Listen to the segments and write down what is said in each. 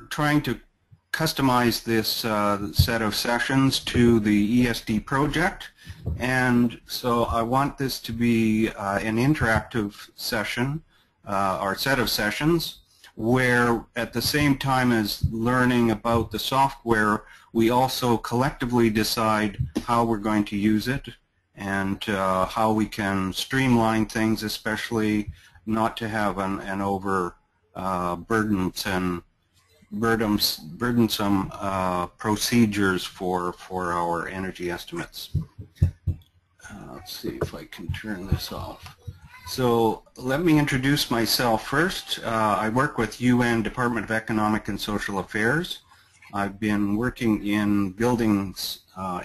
trying to customize this set of sessions to the ESD project, and so I want this to be an interactive session or set of sessions where at the same time as learning about the software, we also collectively decide how we're going to use it and how we can streamline things, especially not to have an over burdensome procedures for our energy estimates. Let's see if I can turn this off. So let me introduce myself first. I work with UN Department of Economic and Social Affairs. I've been working in buildings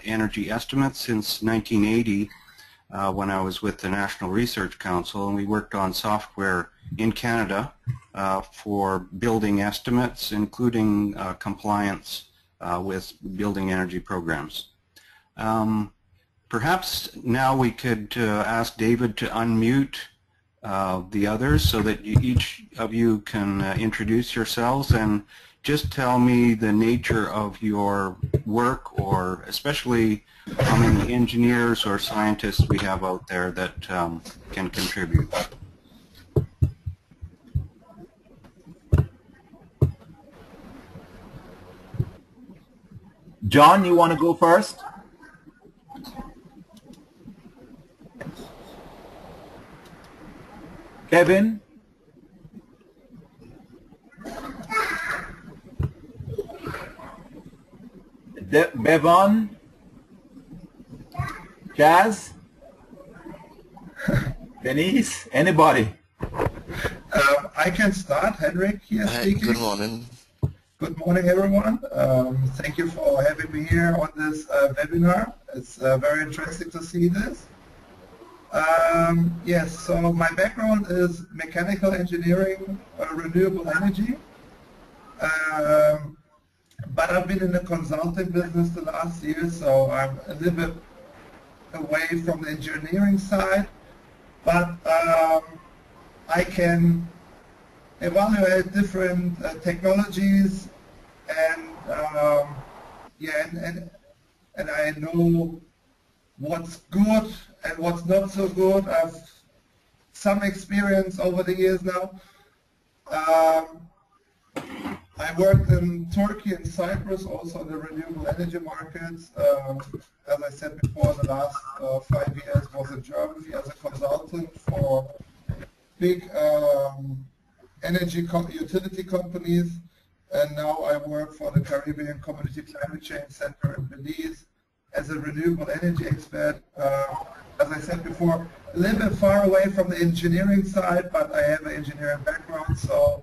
energy estimates since 1980 when I was with the National Research Council, and we worked on software in Canada for building estimates, including compliance with building energy programs. Perhaps now we could ask David to unmute the others so that each of you can introduce yourselves and just tell me the nature of your work, or especially how many engineers or scientists we have out there that can contribute. John, you want to go first? Kevin? Bevan? Jazz? Denise? Anybody? I can start. Henrik here speaking. Good morning. Good morning, everyone. Thank you for having me here on this webinar. It's very interesting to see this. Yes, so my background is mechanical engineering, renewable energy. But I've been in the consulting business the last year, so I'm a little bit away from the engineering side. But I can evaluate different technologies, and and I know what's good and what's not so good. I've some experience over the years now. I worked in Turkey and Cyprus, also in the renewable energy markets. As I said before, the last 5 years was in Germany as a consultant for big energy utility companies, and now I work for the Caribbean Community Climate Change Center in Belize as a renewable energy expert. As I said before, a little bit far away from the engineering side, but I have an engineering background, so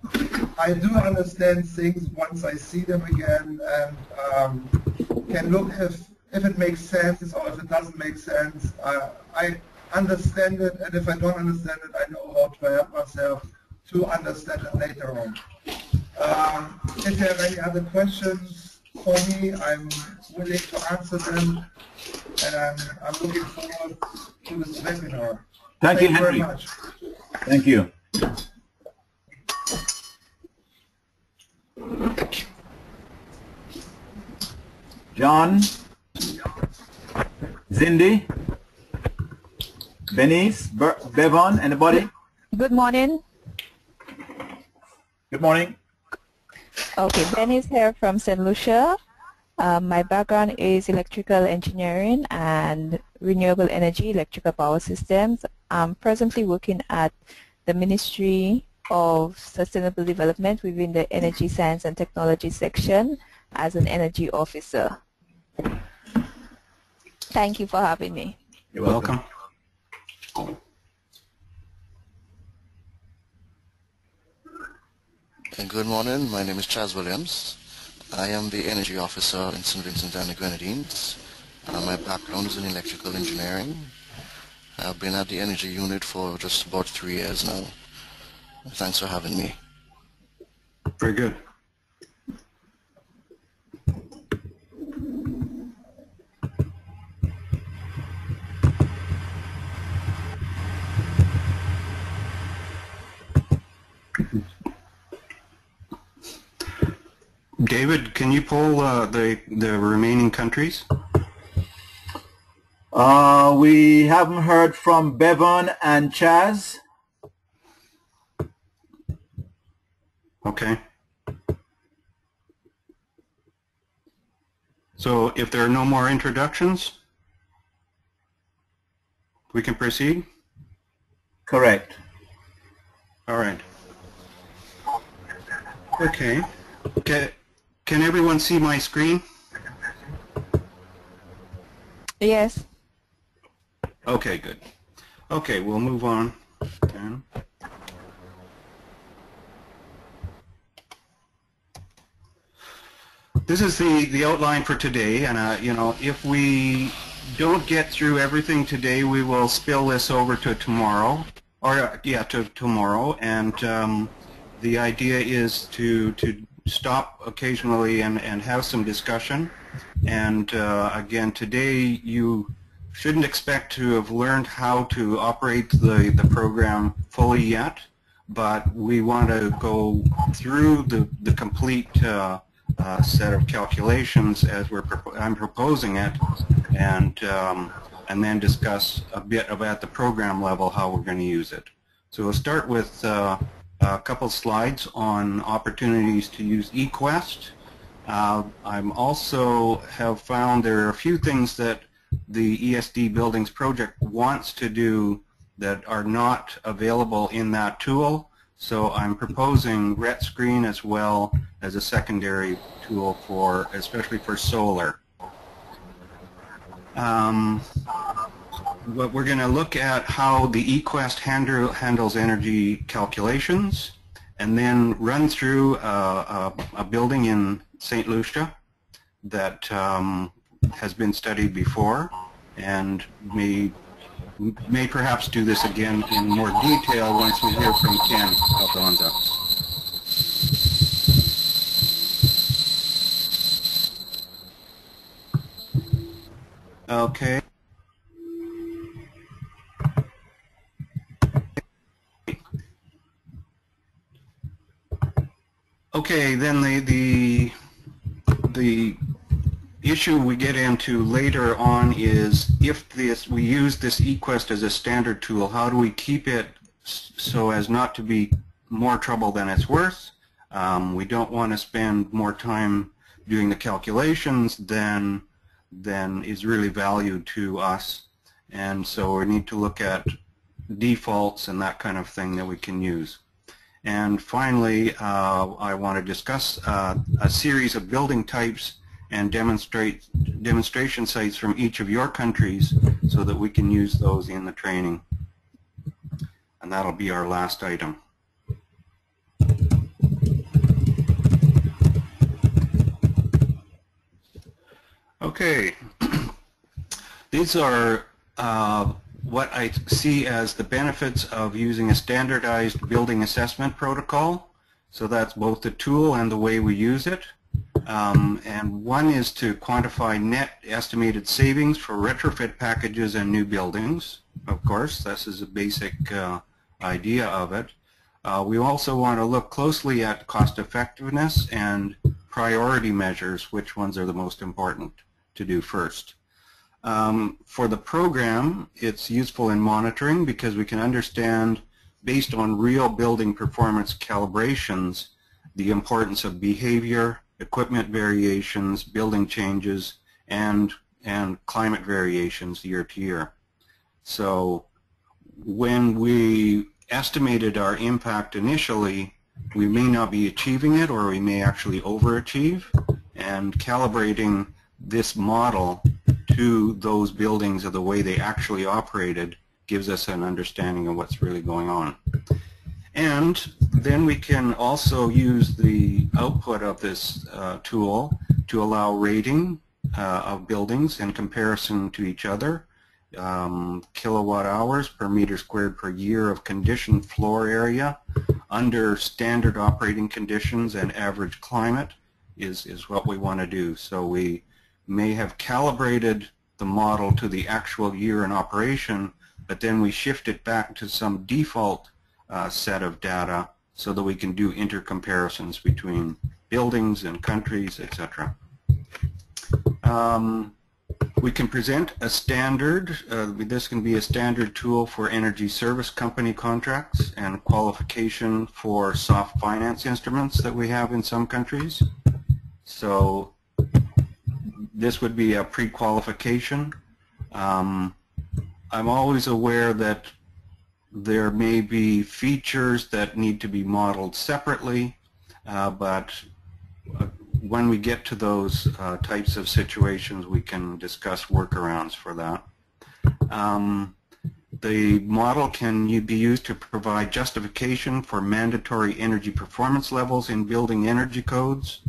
I do understand things once I see them again, and can look if it makes sense or if it doesn't make sense. I understand it, and if I don't understand it, I know how to help myself to understand it later on. If you have any other questions for me, I'm willing to answer them, and I'm looking forward to this webinar. Thank you, Henry. Very much. Thank you. John? Zindi? Benice? Bevan? Anybody? Good morning. Good morning. Okay, Benice here from St. Lucia. My background is electrical engineering and renewable energy, electrical power systems. I'm presently working at the Ministry of Sustainable Development within the Energy Science and Technology section as an energy officer. Thank you for having me. You're welcome. Good morning. My name is Chaz Williams. I am the energy officer in St. Vincent and the Grenadines. My background is in electrical engineering. I've been at the energy unit for just about 3 years now. Thanks for having me. Very good. David, can you pull the remaining countries? We haven't heard from Bevan and Chaz. Okay. So if there are no more introductions, we can proceed? Correct. All right. Okay. Can everyone see my screen? Yes. Okay, good. Okay, we'll move on then. This is the outline for today, and you know, if we don't get through everything today, we will spill this over to tomorrow, or yeah, to tomorrow. And the idea is to stop occasionally and have some discussion. And again, today you shouldn't expect to have learned how to operate the program fully yet, but we want to go through the complete set of calculations as I'm proposing it, and then discuss a bit about the program level how we're going to use it. So we'll start with a couple slides on opportunities to use eQUEST. I'm also have found there are a few things that the ESD Buildings project wants to do that are not available in that tool. So I'm proposing RET Screen as well as a secondary tool for, especially for solar. But we're going to look at how the eQUEST handles energy calculations, and then run through a building in St. Lucia that has been studied before, and may perhaps do this again in more detail once we hear from Ken Aldonza. Okay. Okay, then the issue we get into later on is if we use this eQUEST as a standard tool, how do we keep it so as not to be more trouble than it's worth? We don't want to spend more time doing the calculations than is really valued to us, and so we need to look at defaults and that kind of thing that we can use. And finally, I want to discuss a series of building types and demonstration sites from each of your countries so that we can use those in the training. And that'll be our last item. Okay, these are what I see as the benefits of using a standardized building assessment protocol. So that's both the tool and the way we use it. And one is to quantify net estimated savings for retrofit packages and new buildings. Of course, this is a basic idea of it. We also want to look closely at cost effectiveness and priority measures, which ones are the most important to do first. For the program, it's useful in monitoring because we can understand, based on real building performance calibrations, the importance of behavior, equipment variations, building changes, and climate variations year to year. So when we estimated our impact initially, we may not be achieving it, or we may actually overachieve, and calibrating this model to those buildings or the way they actually operated gives us an understanding of what's really going on. And then we can also use the output of this tool to allow rating of buildings in comparison to each other. Kilowatt hours per meter squared per year of conditioned floor area under standard operating conditions and average climate is what we want to do. So we may have calibrated the model to the actual year in operation, but then we shift it back to some default set of data so that we can do intercomparisons between buildings and countries, etc. We can present a standard. This can be a standard tool for energy service company contracts and qualification for soft finance instruments that we have in some countries. So this would be a pre-qualification. I'm always aware that there may be features that need to be modeled separately, but when we get to those types of situations, we can discuss workarounds for that. The model can be used to provide justification for mandatory energy performance levels in building energy codes.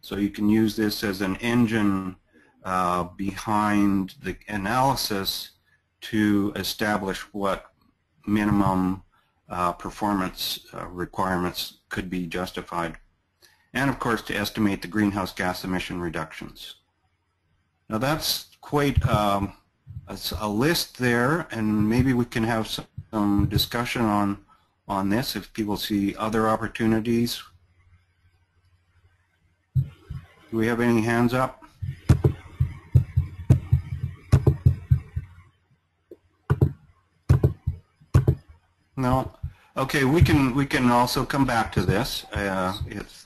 So you can use this as an engine behind the analysis to establish what minimum performance requirements could be justified. And of course to estimate the greenhouse gas emission reductions. Now that's quite a list there, and maybe we can have some discussion on this if people see other opportunities. Do we have any hands up? No. Okay, we can also come back to this.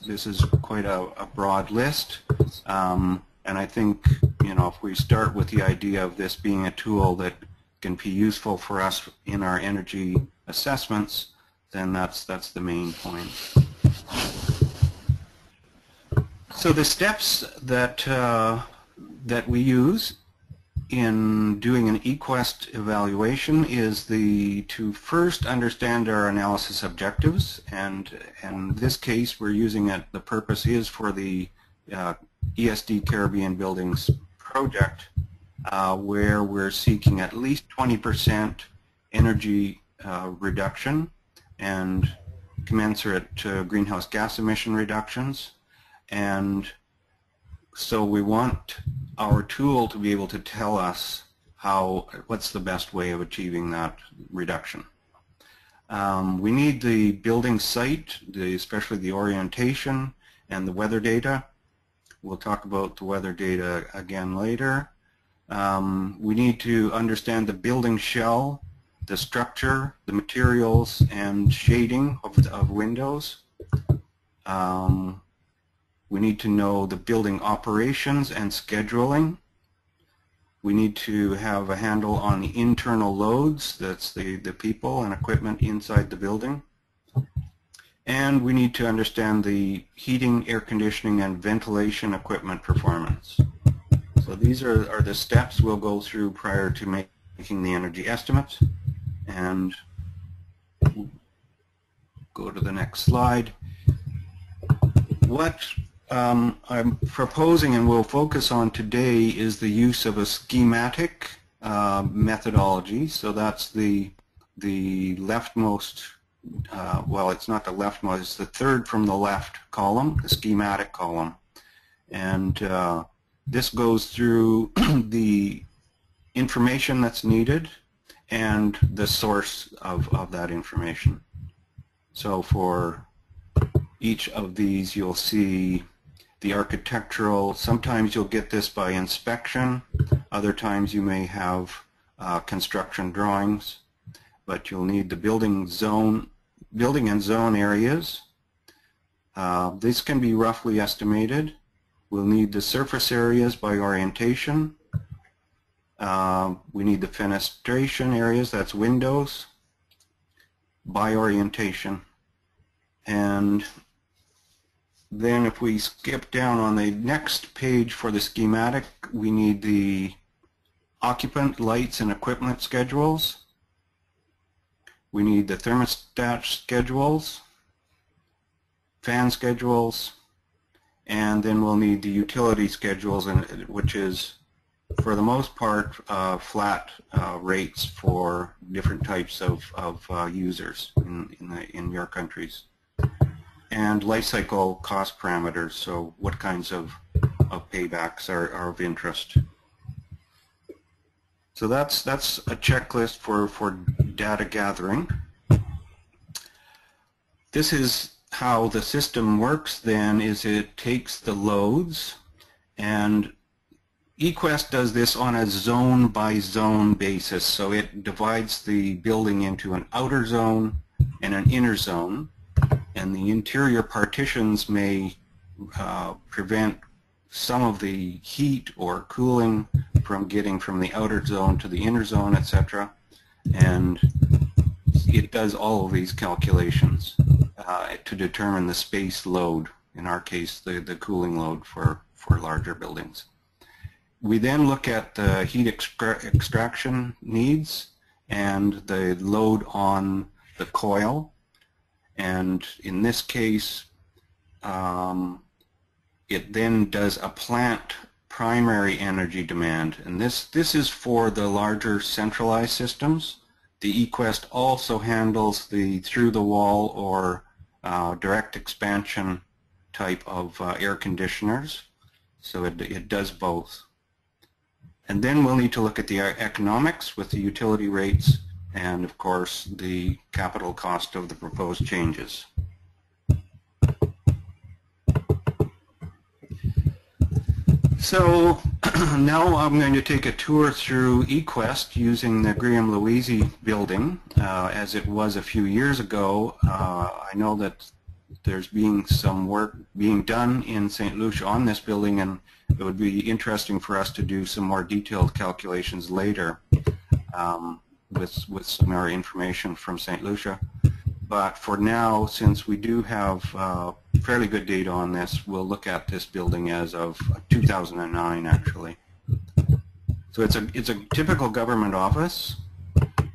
This is quite a broad list, and I think, you know, if we start with the idea of this being a tool that can be useful for us in our energy assessments, then that's the main point. So the steps that that we use in doing an eQUEST evaluation is to first understand our analysis objectives, and in this case we're using it, the purpose is for the ESD Caribbean Buildings project, where we're seeking at least 20% energy reduction and commensurate greenhouse gas emission reductions. And so we want our tool to be able to tell us what's the best way of achieving that reduction. We need the building site, especially the orientation and the weather data. We'll talk about the weather data again later. We need to understand the building shell, the structure, the materials, and shading of windows. We need to know the building operations and scheduling. We need to have a handle on the internal loads, that's the people and equipment inside the building. And we need to understand the heating, air conditioning, and ventilation equipment performance. So these are the steps we'll go through prior to making the energy estimates. And we'll go to the next slide. What I'm proposing and will focus on today is the use of a schematic methodology. So that's the leftmost, well, it's not the leftmost, it's the third from the left column, the schematic column. And this goes through the information that's needed and the source of that information. So for each of these you'll see the architectural, sometimes you'll get this by inspection, other times you may have construction drawings, but you'll need the building and zone areas. This can be roughly estimated. We'll need the surface areas by orientation. We need the fenestration areas, that's windows, by orientation. And then if we skip down on the next page for the schematic, we need the occupant, lights, and equipment schedules. We need the thermostat schedules, fan schedules, and then we'll need the utility schedules, which is, for the most part, flat rates for different types of users in your countries. And life cycle cost parameters, so what kinds of paybacks are of interest. So that's a checklist for data gathering. This is how the system works then is it takes the loads, and eQUEST does this on a zone by zone basis. So it divides the building into an outer zone and an inner zone, and the interior partitions may prevent some of the heat or cooling from getting from the outer zone to the inner zone, etc. And it does all of these calculations to determine the space load, in our case the cooling load for larger buildings. We then look at the heat extraction needs and the load on the coil, and in this case it then does a plant primary energy demand, and this is for the larger centralized systems. The eQUEST also handles the through-the-wall or direct expansion type of air conditioners, so it does both. And then we'll need to look at the economics with the utility rates and, of course, the capital cost of the proposed changes. So now I'm going to take a tour through eQUEST using the Greaham Louisy building. As it was a few years ago, I know that there's being some work being done in St. Lucia on this building, and it would be interesting for us to do some more detailed calculations later with some more information from St. Lucia. But for now, since we do have fairly good data on this, we'll look at this building as of 2009, actually. So it's a typical government office,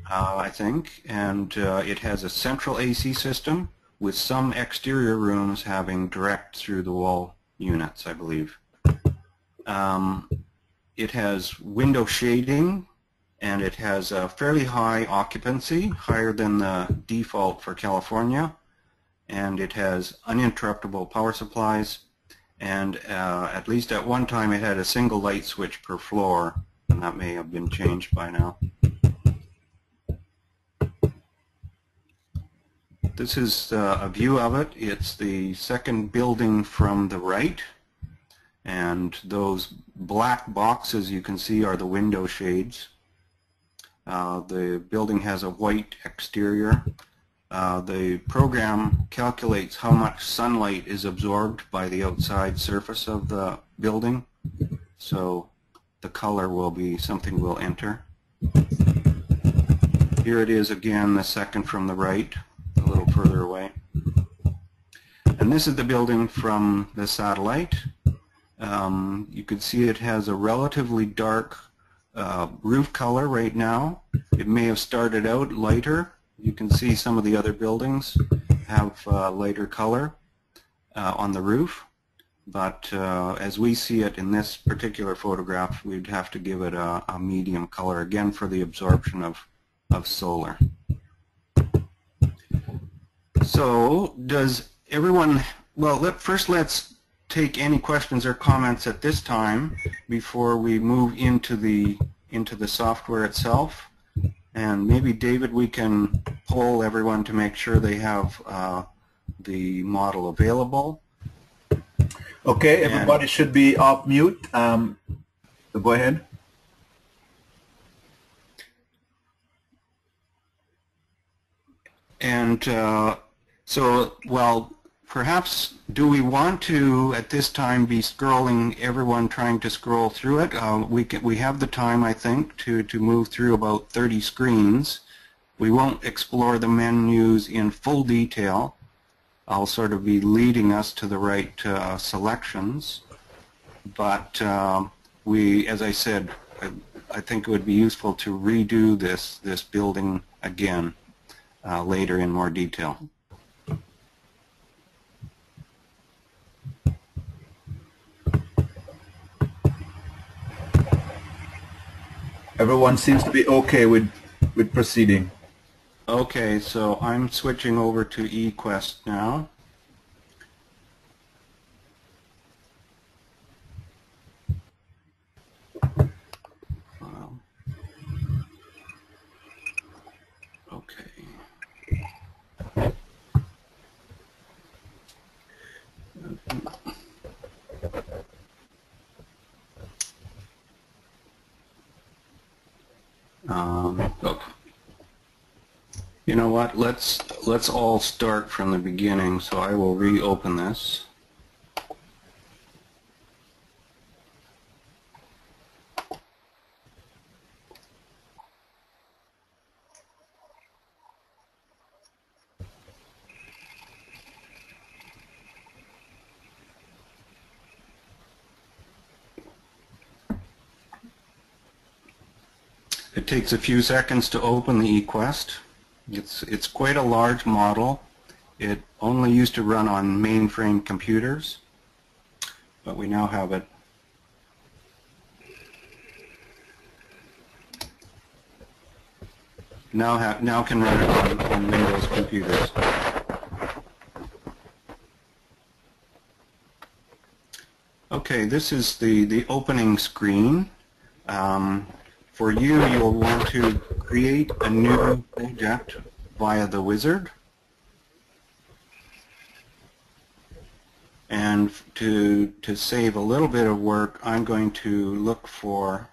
I think, and it has a central AC system with some exterior rooms having direct through-the-wall units, I believe. It has window shading, and it has a fairly high occupancy, higher than the default for California, and it has uninterruptible power supplies, and at least at one time it had a single light switch per floor, and that may have been changed by now. This is a view of it. It's the second building from the right, and those black boxes you can see are the window shades. The building has a white exterior. The program calculates how much sunlight is absorbed by the outside surface of the building, so the color will be something we'll enter. Here it is again, the second from the right, a little further away. And this is the building from the satellite. You can see it has a relatively dark roof color right now. It may have started out lighter. You can see some of the other buildings have lighter color on the roof, but as we see it in this particular photograph, we'd have to give it a medium color, again for the absorption of solar. So does everyone, well, first let's take any questions or comments at this time before we move into the software itself. And maybe, David, we can poll everyone to make sure they have the model available. Okay, everybody should be off mute. So go ahead. And so, well, perhaps do we want to at this time be scrolling, everyone trying to scroll through it? We have the time, I think, to move through about 30 screens. We won't explore the menus in full detail. I'll sort of be leading us to the right selections. But as I said, I think it would be useful to redo this building again later in more detail. Everyone seems to be okay with proceeding. Okay, so I'm switching over to eQUEST now. Okay. Okay. You know what? Let's all start from the beginning. So I will reopen this. It takes a few seconds to open the eQUEST. It's quite a large model. It only used to run on mainframe computers, but we now have it. Now can run it on Windows computers. Okay, this is the opening screen. For you, you'll want to create a new project via the wizard. And to save a little bit of work, I'm going to look for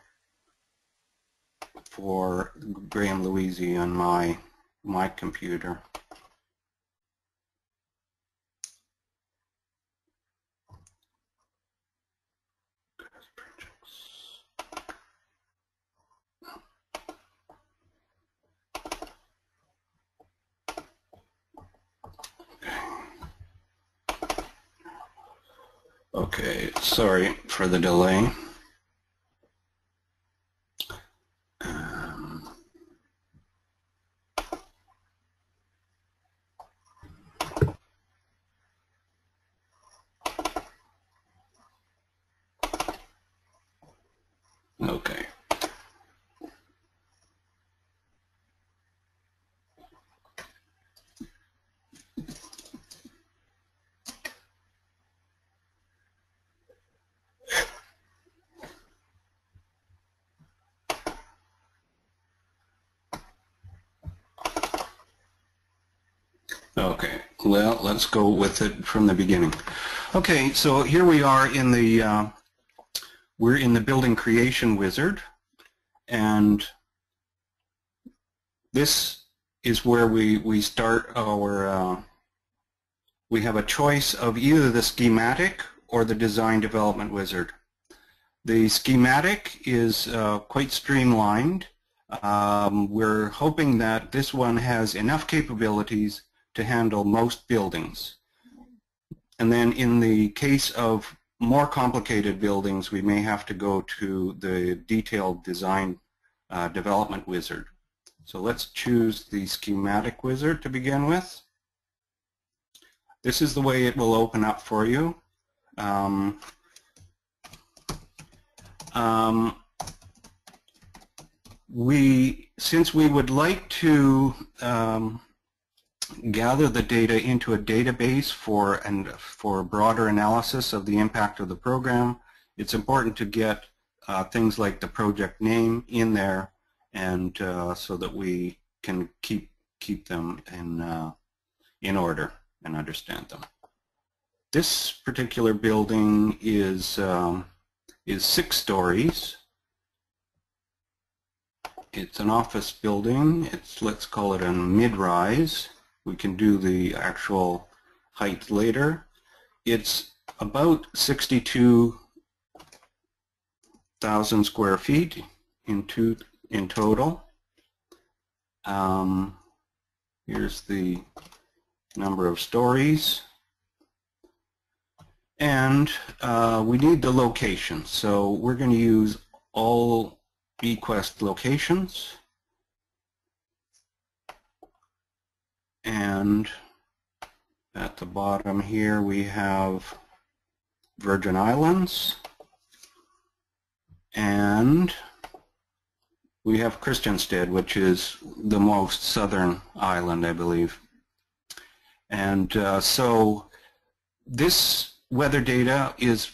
Greaham Louisy on my computer. Okay, sorry for the delay. Okay. Okay, well, let's go with it from the beginning. Okay, so here we are in the we're in the building creation wizard, and this is where we start our we have a choice of either the schematic or the design development wizard. The schematic is quite streamlined. We're hoping that this one has enough capabilities to handle most buildings. And then in the case of more complicated buildings, we may have to go to the detailed design development wizard. So let's choose the schematic wizard to begin with. This is the way it will open up for you. Since we would like to gather the data into a database for broader analysis of the impact of the program, it's important to get things like the project name in there, and so that we can keep them in order and understand them. This particular building is 6 stories. It's an office building. Let's call it a mid-rise. We can do the actual height later. It's about 62,000 square feet in total. Here's the number of stories. And we need the location. So we're going to use all eQUEST locations. And at the bottom here we have Virgin Islands, and we have Christiansted, which is the most southern island, I believe. And so this weather data is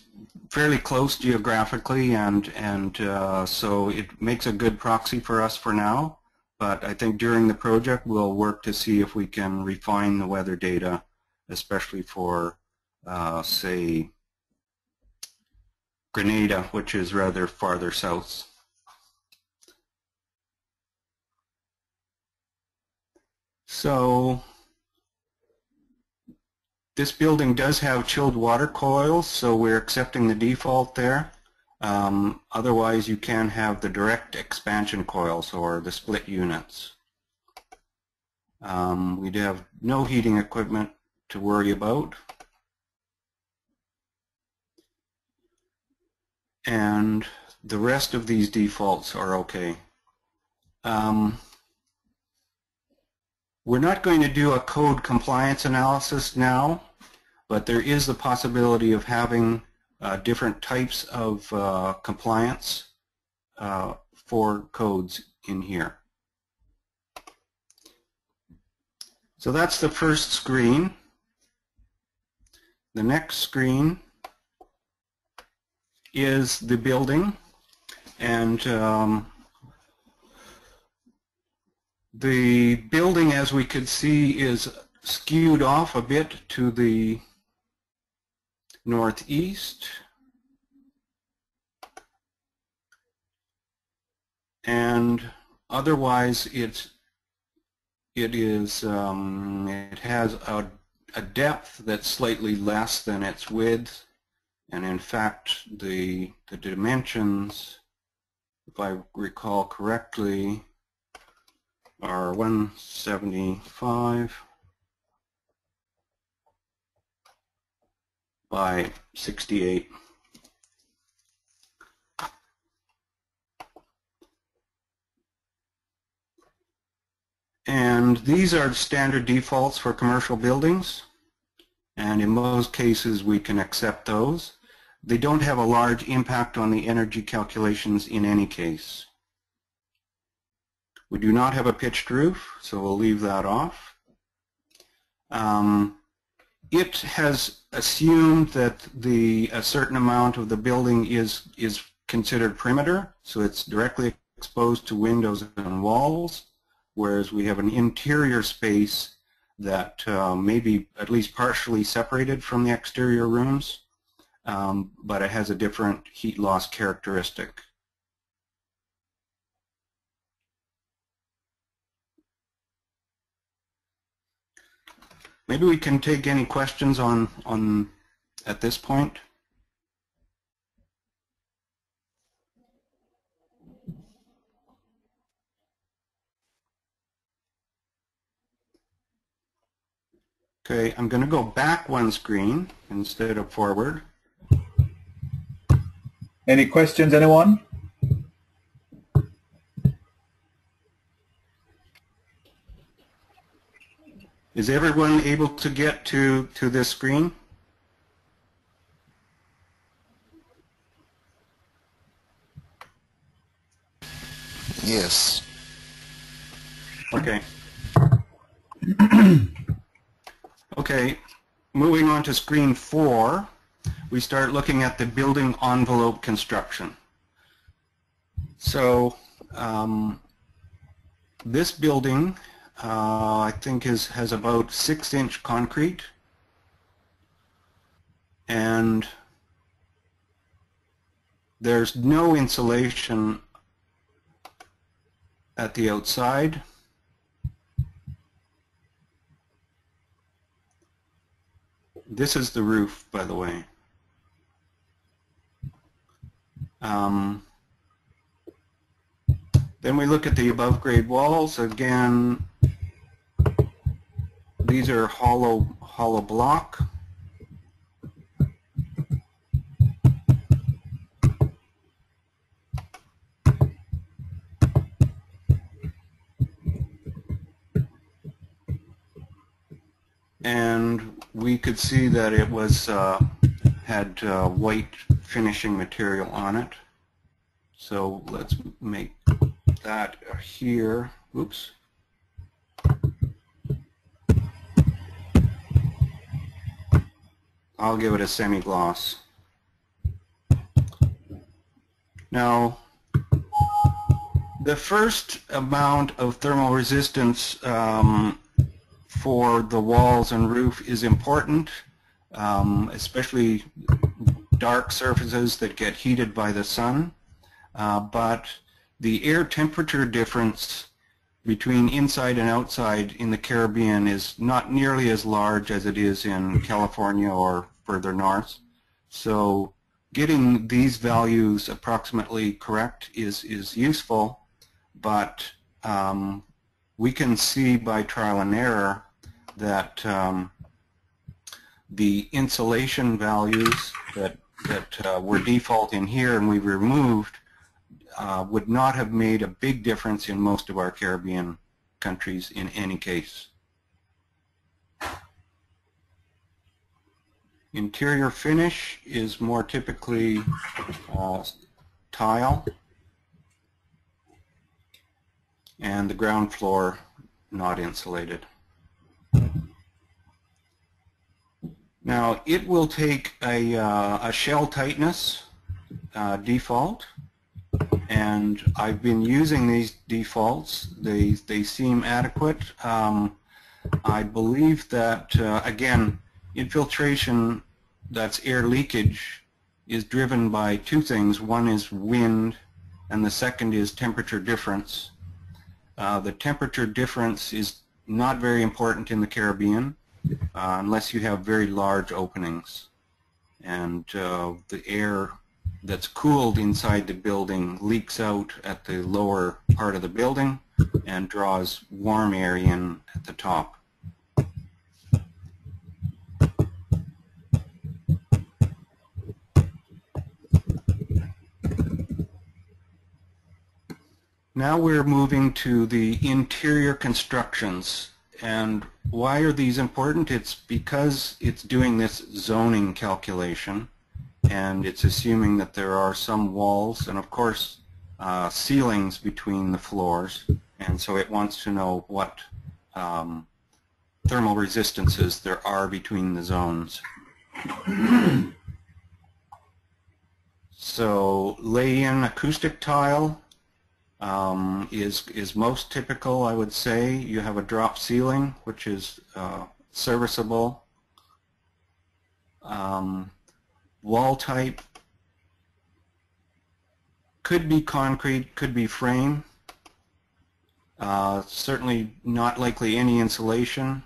fairly close geographically, and so it makes a good proxy for us for now. But I think during the project we'll work to see if we can refine the weather data, especially for, say, Grenada, which is rather farther south. So this building does have chilled water coils, so we're accepting the default there. Otherwise, you can have the direct expansion coils or the split units. We'd have no heating equipment to worry about. And the rest of these defaults are okay. We're not going to do a code compliance analysis now, but there is the possibility of having different types of compliance for codes in here. So that's the first screen. The next screen is the building, and the building, as we could see, is skewed off a bit to the northeast, and otherwise it has a depth that's slightly less than its width, and in fact the dimensions, if I recall correctly, are 175 by 68. And these are standard defaults for commercial buildings, and in most cases we can accept those. They don't have a large impact on the energy calculations in any case. We do not have a pitched roof, so we'll leave that off. It has assumed that a certain amount of the building is considered perimeter, so it's directly exposed to windows and walls, whereas we have an interior space that may be at least partially separated from the exterior rooms, but it has a different heat loss characteristic. Maybe we can take any questions on at this point. Okay, I'm going to go back one screen instead of forward. Any questions, anyone? Is everyone able to get to this screen? Yes. Okay. Okay, moving on to screen 4, we start looking at the building envelope construction. So this building I think has about 6-inch concrete, and there's no insulation at the outside. This is the roof, by the way. Then we look at the above grade walls. Again, these are hollow block. And we could see that it was had white finishing material on it. So let's make that here. Oops. I'll give it a semi-gloss. Now, the first amount of thermal resistance for the walls and roof is important, especially dark surfaces that get heated by the sun. But the air temperature difference between inside and outside in the Caribbean is not nearly as large as it is in California or further north. So getting these values approximately correct is useful, but we can see by trial and error that the insulation values that were default in here and we removed would not have made a big difference in most of our Caribbean countries in any case. Interior finish is more typically tile, and the ground floor not insulated. Now it will take a shell tightness default, and I've been using these defaults. They seem adequate. I believe that again, infiltration, that's air leakage, is driven by two things. One is wind and the second is temperature difference. The temperature difference is not very important in the Caribbean unless you have very large openings, and the air that's cooled inside the building leaks out at the lower part of the building and draws warm air in at the top. Now we're moving to the interior constructions. And why are these important? It's because it's doing this zoning calculation, and it's assuming that there are some walls and of course ceilings between the floors, and so it wants to know what thermal resistances there are between the zones. So lay-in acoustic tile is most typical, I would say. You have a drop ceiling, which is serviceable. Wall type could be concrete, could be frame. Certainly not likely any insulation.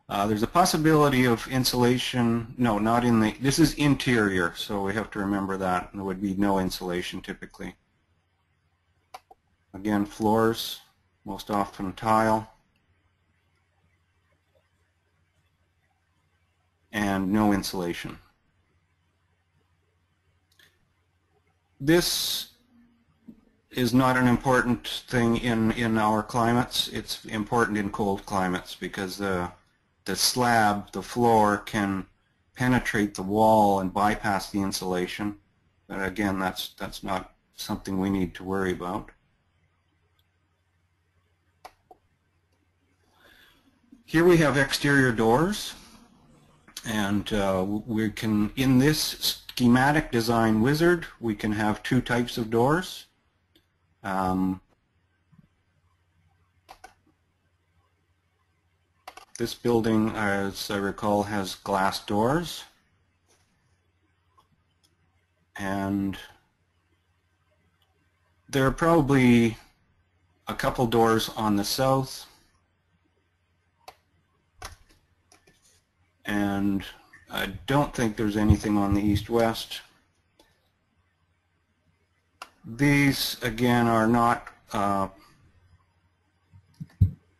There's a possibility of insulation, no, not in the, this is interior, so we have to remember that. There would be no insulation typically. Again, floors, most often tile, and no insulation. This is not an important thing in our climates. It's important in cold climates because the slab, the floor, can penetrate the wall and bypass the insulation. But again, that's not something we need to worry about. Here we have exterior doors, and we can, in this schematic design wizard, we can have two types of doors. This building, as I recall, has glass doors, and there are probably a couple doors on the south, and I don't think there's anything on the east-west. These, again, are not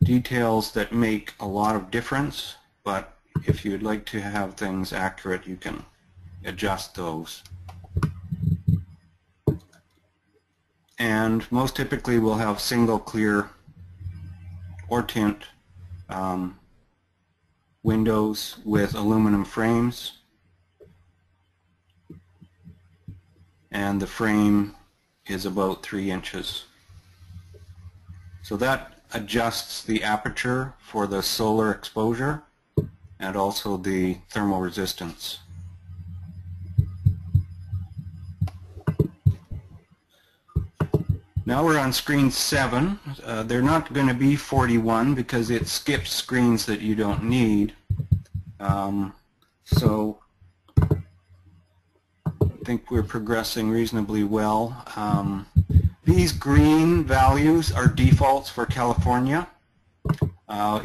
details that make a lot of difference, but if you'd like to have things accurate, you can adjust those. And most typically we'll have single clear or tint windows with aluminum frames, and the frame is about 3 inches. So that adjusts the aperture for the solar exposure and also the thermal resistance. Now we're on screen 7. They're not going to be 41 because it skips screens that you don't need. So I think we're progressing reasonably well. These green values are defaults for California.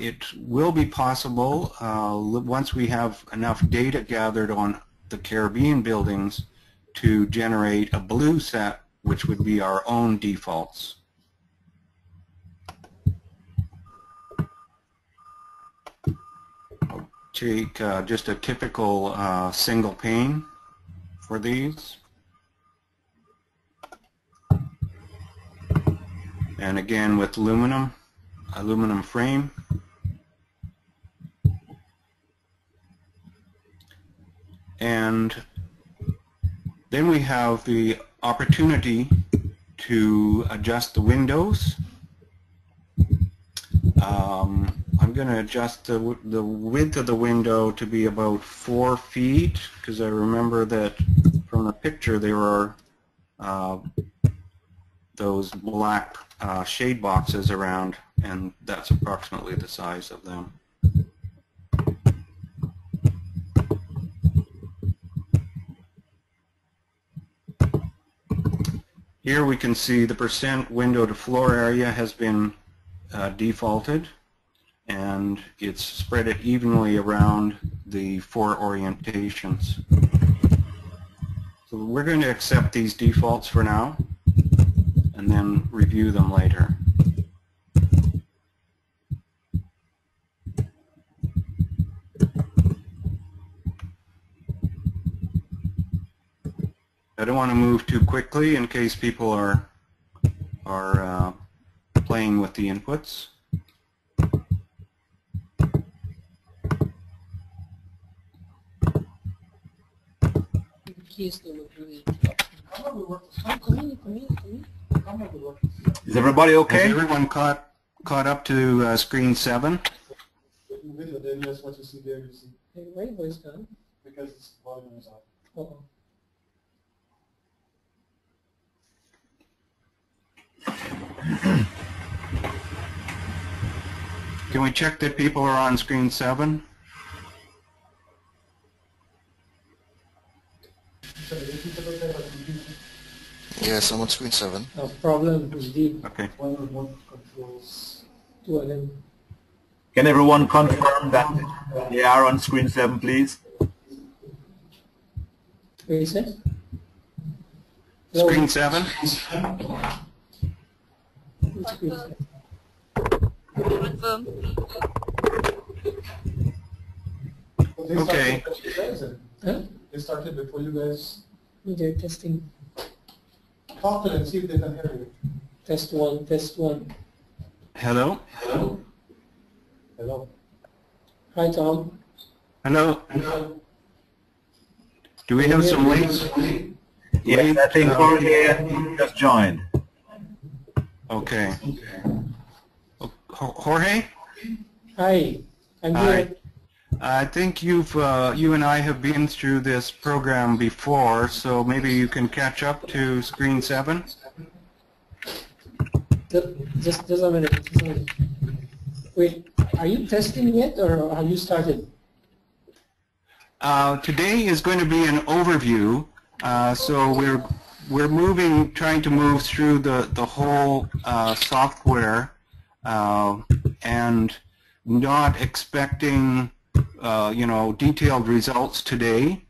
It will be possible once we have enough data gathered on the Caribbean buildings to generate a blue set, which would be our own defaults. I'll take just a typical single pane for these. And again with aluminum frame. And then we have the opportunity to adjust the windows. I'm going to adjust the width of the window to be about 4 feet, because I remember that from the picture there are those black shade boxes around, and that's approximately the size of them. Here we can see the percent window to floor area has been defaulted, and it's spread it evenly around the 4 orientations. So we're going to accept these defaults for now and then review them later. I don't want to move too quickly in case people are playing with the inputs. Is everybody okay? Has everyone caught up to screen 7? Video, then yes, what you see there, you see. Hey, wait, voice gone? Because it's volume is off. Uh-oh. Can we check that people are on screen 7? Yes, I'm on screen 7. Problem is deep. Okay. One remote controls. 2 of them. Can everyone confirm that they are on screen 7, please? What is it? Screen 7? Which screen is it? Confirm. Okay. Huh? They started before you guys. They're testing. Talk to them, see if they can hear you. Test 1, test 1. Hello? Hello? Hello? Hi, Tom. Hello? Hello? Do we have some links? Yes, I think Jorge just joined. Okay. Jorge? Hi. I'm Hi. here. I think you and I have been through this program before, so maybe you can catch up to screen 7. Just a minute. Just a minute. Wait, are you testing yet, or have you started? Today is going to be an overview, so we're trying to move through the whole software, and not expecting detailed results today,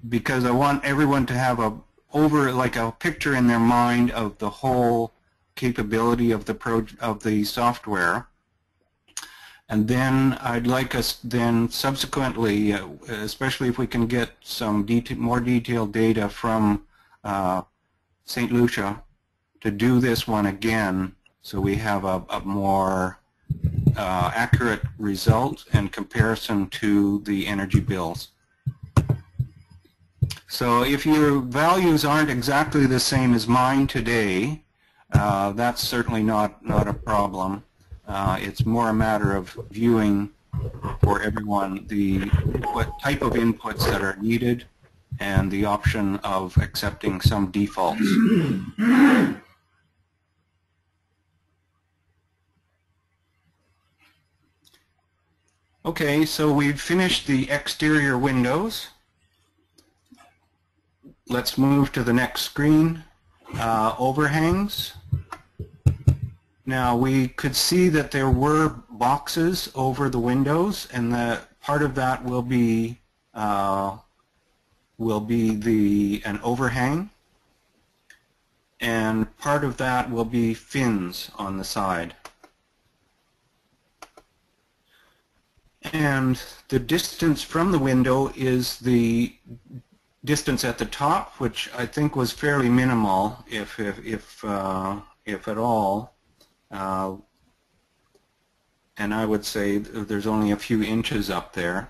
because I want everyone to have a picture in their mind of the whole capability of the software. And then I'd like us then subsequently, especially if we can get some more detailed data from St. Lucia, to do this one again so we have a more accurate result and comparison to the energy bills. So if your values aren't exactly the same as mine today, that's certainly not a problem. It's more a matter of viewing for everyone what type of inputs that are needed and the option of accepting some defaults. Okay, so we've finished the exterior windows. Let's move to the next screen. overhangs. Now we could see that there were boxes over the windows, and part of that will be an overhang, and part of that will be fins on the side. And the distance from the window is the distance at the top, which I think was fairly minimal, if at all. And I would say there's only a few inches up there.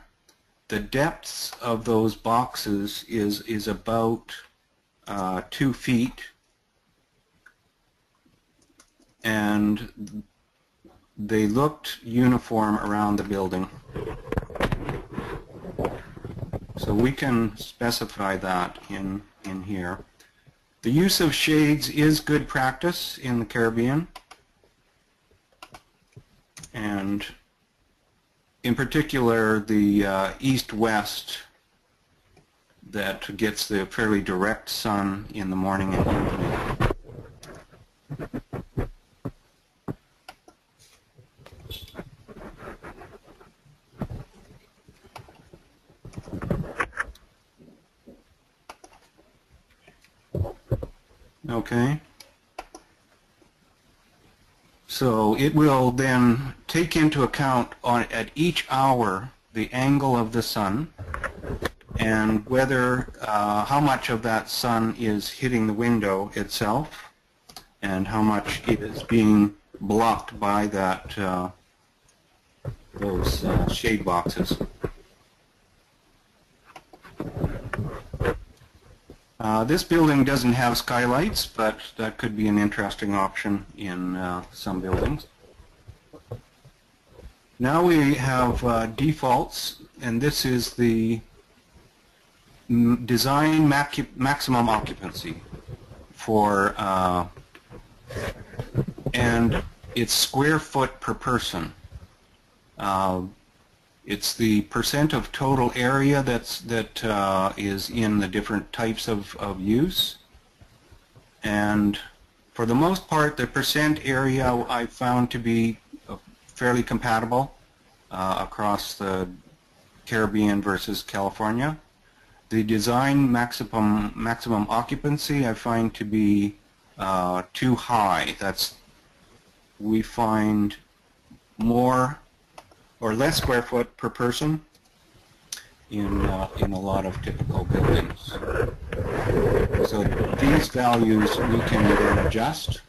The depths of those boxes is about 2 feet, and they looked uniform around the building. So we can specify that in here. The use of shades is good practice in the Caribbean, and in particular the east-west that gets the fairly direct sun in the morning and evening. Okay. So it will then take into account at each hour the angle of the sun and whether how much of that sun is hitting the window itself and how much it is being blocked by that those shade boxes. This building doesn't have skylights, but that could be an interesting option in some buildings. Now we have defaults, and this is the design maximum occupancy for, and it's square foot per person. It's the percent of total area that is in the different types of use, and for the most part the percent area I found to be fairly compatible across the Caribbean versus California. The design maximum occupancy I find to be too high. We find more or less square foot per person in a lot of typical buildings. So these values we can then adjust.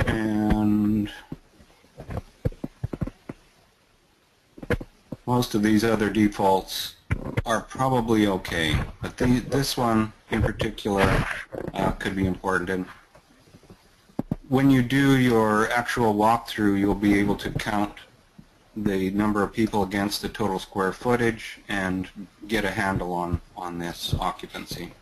And most of these other defaults are probably okay, but this one in particular could be important. And when you do your actual walkthrough, you'll be able to count the number of people against the total square footage and get a handle on this occupancy.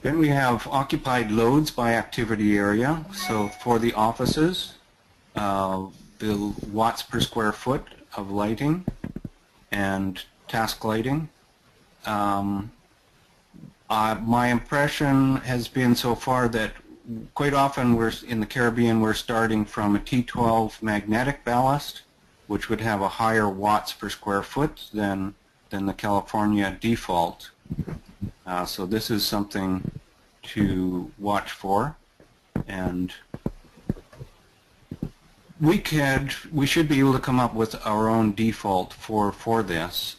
Then we have occupied loads by activity area. So for the offices, the watts per square foot of lighting and task lighting. My impression has been so far that quite often in the Caribbean we're starting from a T12 magnetic ballast, which would have a higher watts per square foot than the California default. So this is something to watch for, and we should be able to come up with our own default for this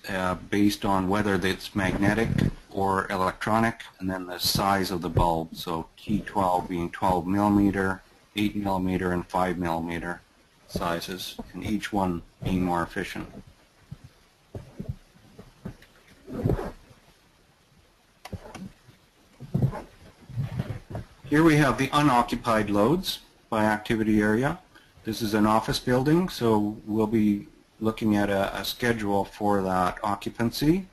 based on whether it's magnetic or electronic, and then the size of the bulb. So T12 being 12 millimeter, 8 millimeter, and 5 millimeter sizes, and each one being more efficient. Here we have the unoccupied loads by activity area. This is an office building, so we'll be looking at a schedule for that occupancy,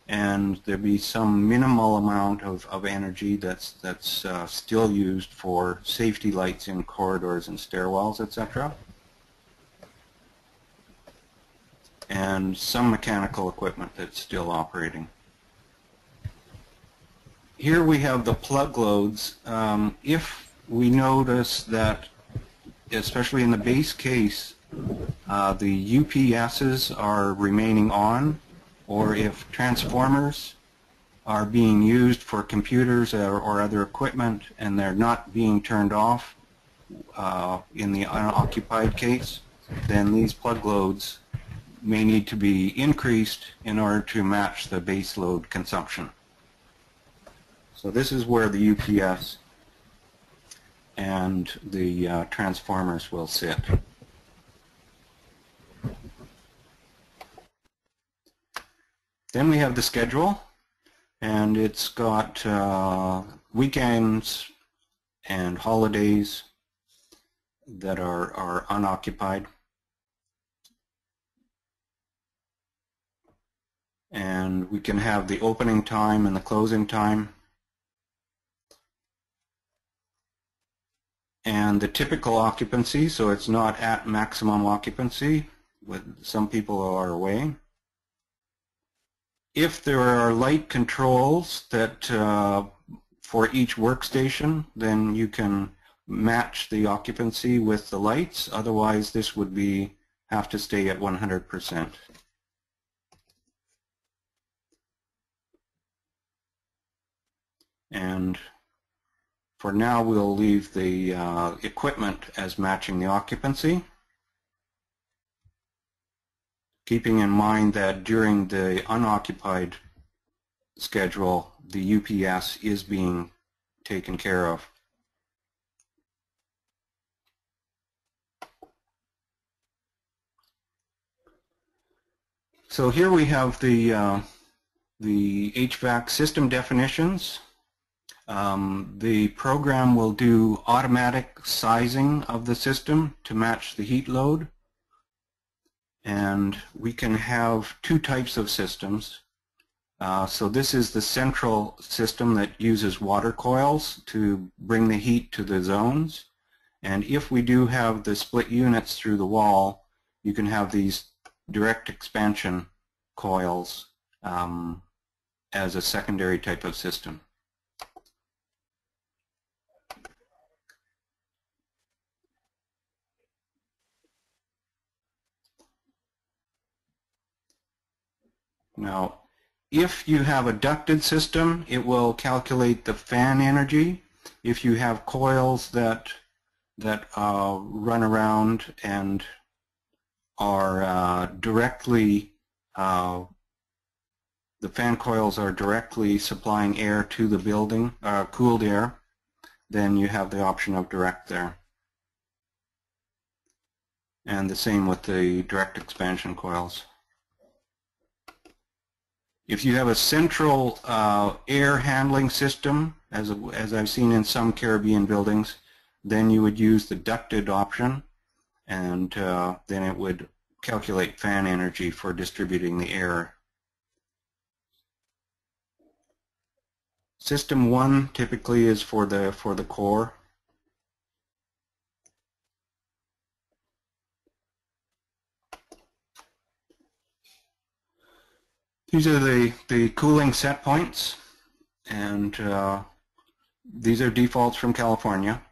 and there'll be some minimal amount of energy that's still used for safety lights in corridors and stairwells, etc. And some mechanical equipment that's still operating. Here we have the plug loads. If we notice that, especially in the base case, the UPSs are remaining on, or if transformers are being used for computers or other equipment and they're not being turned off in the unoccupied case, then these plug loads may need to be increased in order to match the base load consumption. So this is where the UPS and the transformers will sit. Then we have the schedule, and it's got weekends and holidays that are unoccupied. And we can have the opening time and the closing time. And the typical occupancy, so it's not at maximum occupancy, with some people are away. If there are light controls that for each workstation, then you can match the occupancy with the lights. Otherwise, this would have to stay at 100%. And for now, we'll leave the equipment as matching the occupancy, keeping in mind that during the unoccupied schedule, the UPS is being taken care of. So here we have the HVAC system definitions. The program will do automatic sizing of the system to match the heat load. And we can have two types of systems. So this is the central system that uses water coils to bring the heat to the zones. And if we do have the split units through the wall, you can have these direct expansion coils as a secondary type of system. Now, if you have a ducted system, it will calculate the fan energy. If you have coils that run around and are directly, the fan coils are directly supplying air to the building, cooled air, then you have the option of direct there. And the same with the direct expansion coils. If you have a central air handling system, as I've seen in some Caribbean buildings, then you would use the ducted option, and then it would calculate fan energy for distributing the air. System 1 typically is for the core. These are the cooling set points, and these are defaults from California.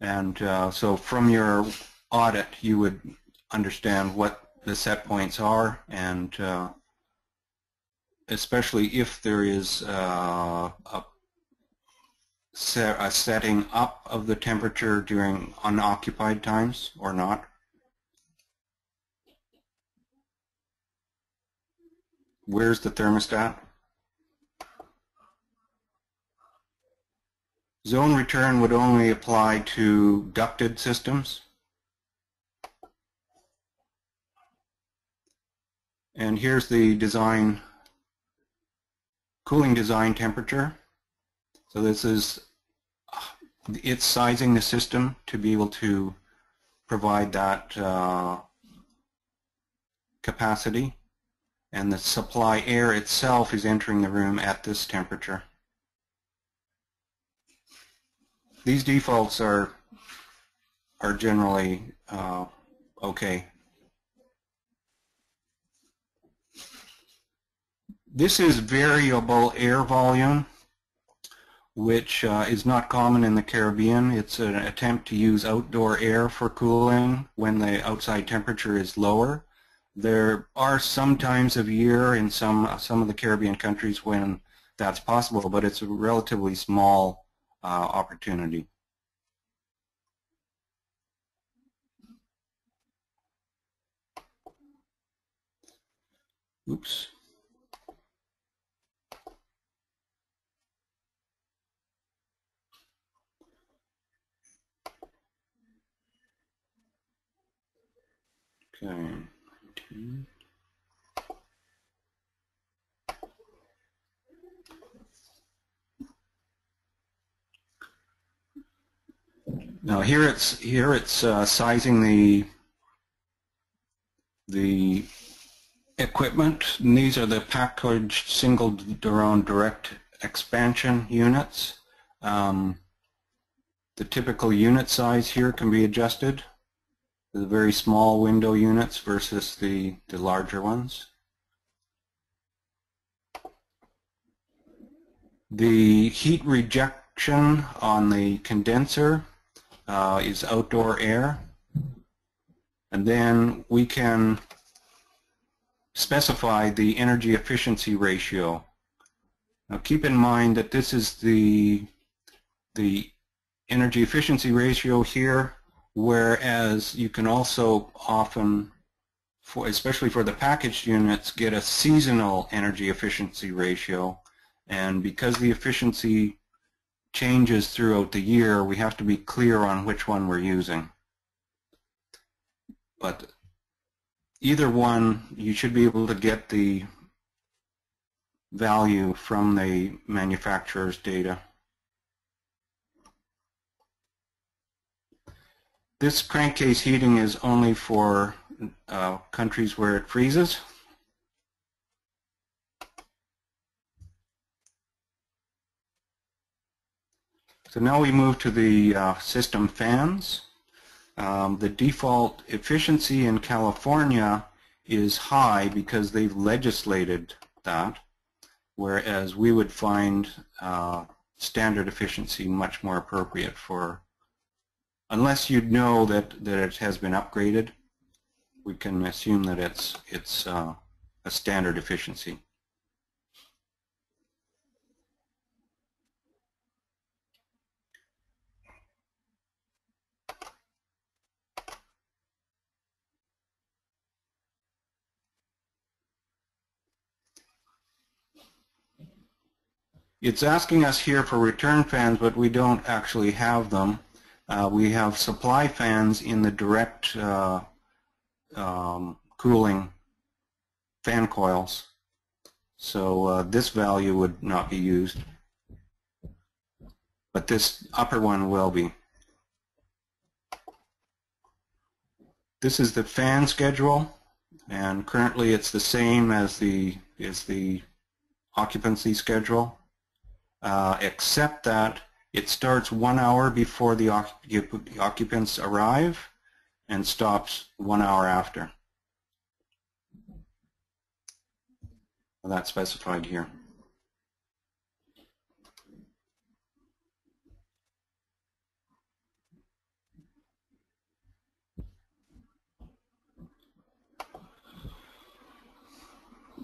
And so from your audit, you would understand what the set points are, and especially if there is a setting up of the temperature during unoccupied times or not. Where's the thermostat? Zone return would only apply to ducted systems. And here's the design, cooling design temperature. So this is, it's sizing the system to be able to provide that capacity, and the supply air itself is entering the room at this temperature. These defaults are generally okay. This is variable air volume, which is not common in the Caribbean. It's an attempt to use outdoor air for cooling when the outside temperature is lower. There are some times of year in some of the Caribbean countries when that's possible, but it's a relatively small opportunity. Oops. Okay. Now here it's sizing the equipment, and these are the packaged single drone direct expansion units. The typical unit size here can be adjusted. The very small window units versus the larger ones. The heat rejection on the condenser is outdoor air, and then we can specify the energy efficiency ratio. Now keep in mind that this is the energy efficiency ratio here, whereas you can also often, especially for the packaged units, get a seasonal energy efficiency ratio, and because the efficiency changes throughout the year, we have to be clear on which one we're using. But either one, you should be able to get the value from the manufacturer's data. This crankcase heating is only for countries where it freezes. So now we move to the system fans. The default efficiency in California is high because they've legislated that, whereas we would find standard efficiency much more appropriate for, unless you know that it has been upgraded, we can assume that it's a standard efficiency. It's asking us here for return fans, but we don't actually have them. We have supply fans in the direct cooling fan coils, so this value would not be used, but this upper one will be. This is the fan schedule, and currently it's the same as the occupancy schedule, except that it starts 1 hour before the occupants arrive and stops 1 hour after. Well, that's specified here.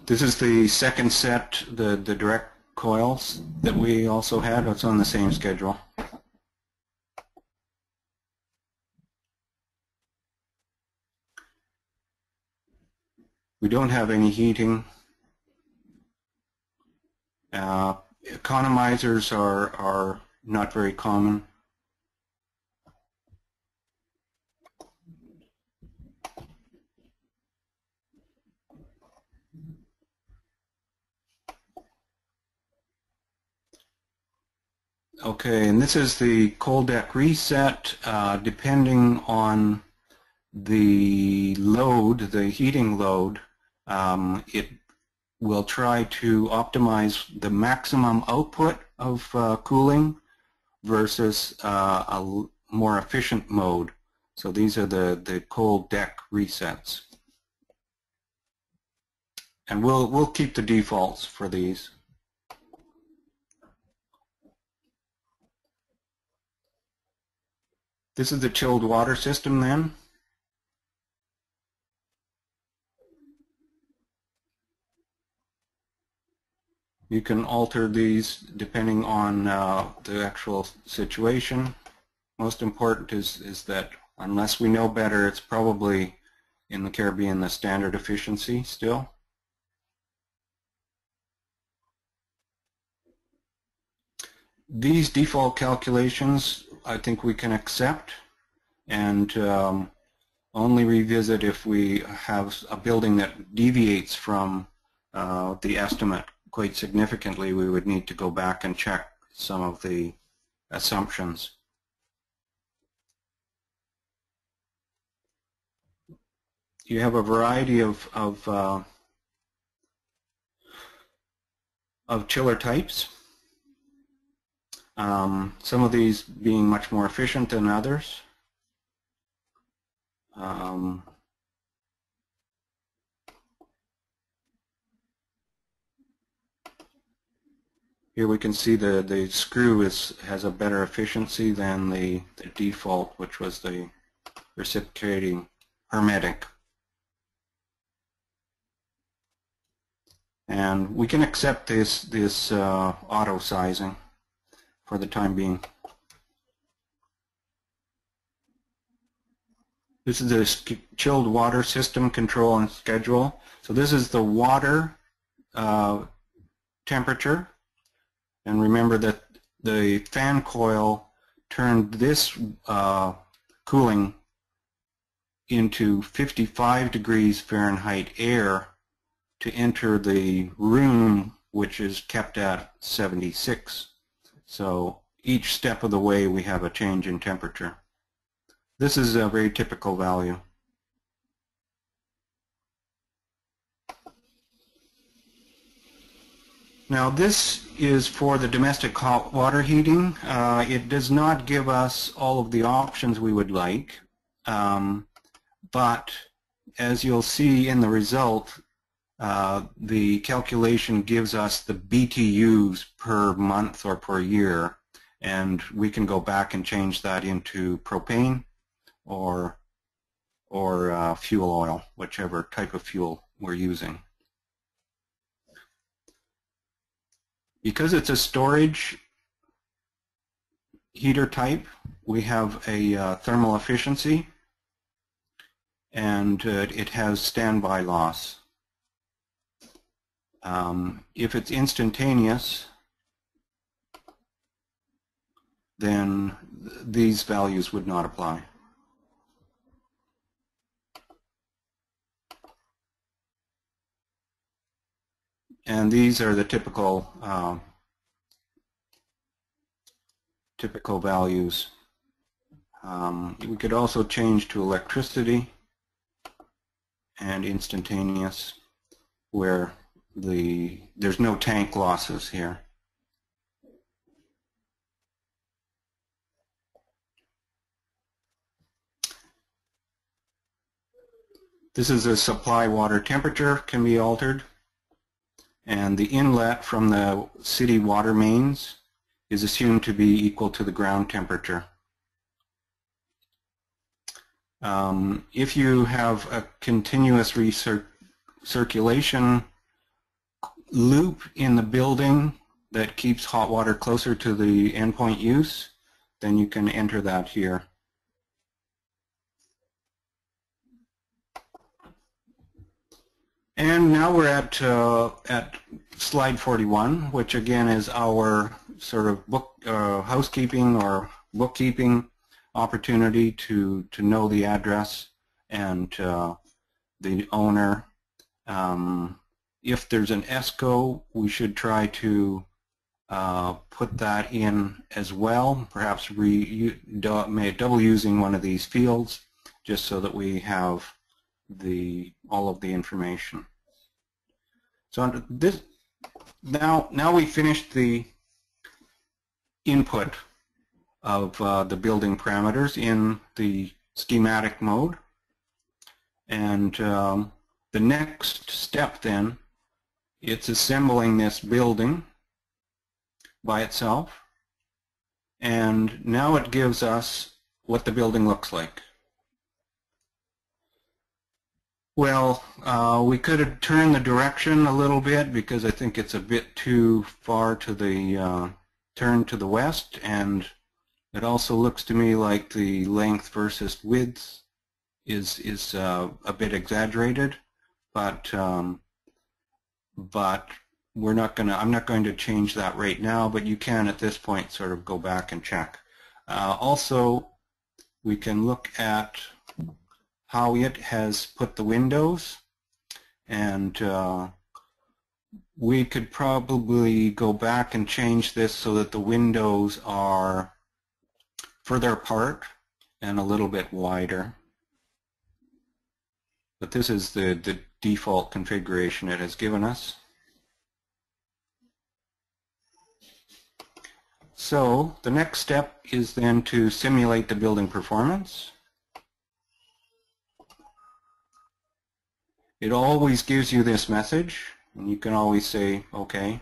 This is the second set, the direct coils that we also had. It's on the same schedule. We don't have any heating. Economizers are not very common. Okay, and this is the cold deck reset. Depending on the load, the heating load, It will try to optimize the maximum output of cooling versus a more efficient mode. So these are the cold deck resets. And we'll keep the defaults for these. This is the chilled water system then. You can alter these depending on the actual situation. Most important is that unless we know better, it's probably in the Caribbean the standard efficiency still. These default calculations I think we can accept and only revisit if we have a building that deviates from the estimate quite significantly. We would need to go back and check some of the assumptions. You have a variety of chiller types. Some of these being much more efficient than others. Here we can see the screw has a better efficiency than the default, which was the reciprocating hermetic. And we can accept this auto sizing for the time being. This is the chilled water system control and schedule. So this is the water temperature. And remember that the fan coil turned this cooling into 55 degrees Fahrenheit air to enter the room, which is kept at 76. So each step of the way we have a change in temperature. This is a very typical value. Now this is for the domestic hot water heating. It does not give us all of the options we would like, but as you'll see in the result, the calculation gives us the BTUs per month or per year, and we can go back and change that into propane or fuel oil, whichever type of fuel we're using. Because it's a storage heater type, we have a thermal efficiency, and it has standby loss. If it's instantaneous, then these values would not apply. And these are the typical values. We could also change to electricity and instantaneous, where there's no tank losses here. This is a supply water temperature, can be altered. And the inlet from the city water mains is assumed to be equal to the ground temperature. If you have a continuous recirculation loop in the building that keeps hot water closer to the endpoint use, then you can enter that here. And now we're at slide 41, which again is our sort of housekeeping or bookkeeping opportunity to know the address and the owner. If there's an ESCO, we should try to put that in as well, perhaps double using one of these fields, just so that we have all of the information. So this now we finished the input of the building parameters in the schematic mode, and the next step then, it's assembling this building by itself, and now it gives us what the building looks like. Well, we could have turned the direction a little bit because I think it's a bit too far to the turn to the west, and it also looks to me like the length versus width is a bit exaggerated, but we're not gonna. I'm not going to change that right now, but you can at this point sort of go back and check. Also, we can look at how it has put the windows, and we could probably go back and change this so that the windows are further apart and a little bit wider. But this is the default configuration it has given us. So the next step is then to simulate the building performance. It always gives you this message, and you can always say, okay.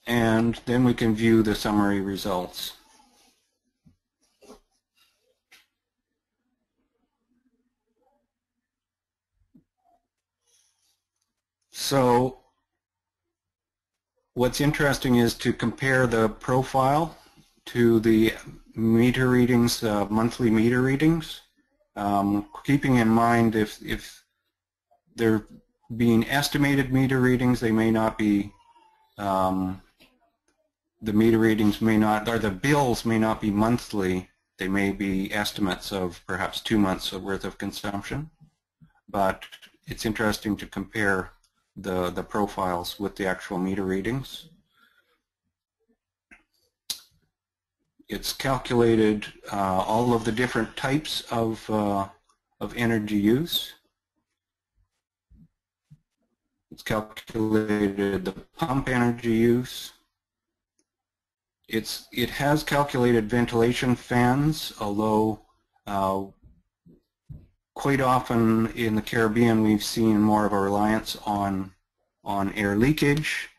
And then we can view the summary results. So what's interesting is to compare the profile to the meter readings, monthly meter readings, keeping in mind if they're being estimated meter readings, they may not be, the meter readings may not, or the bills may not be monthly. They may be estimates of perhaps 2 months worth of consumption, but it's interesting to compare the profiles with the actual meter readings. It's calculated all of the different types of energy use. It's calculated the pump energy use. It has calculated ventilation fans, although quite often in the Caribbean we've seen more of a reliance on air leakage,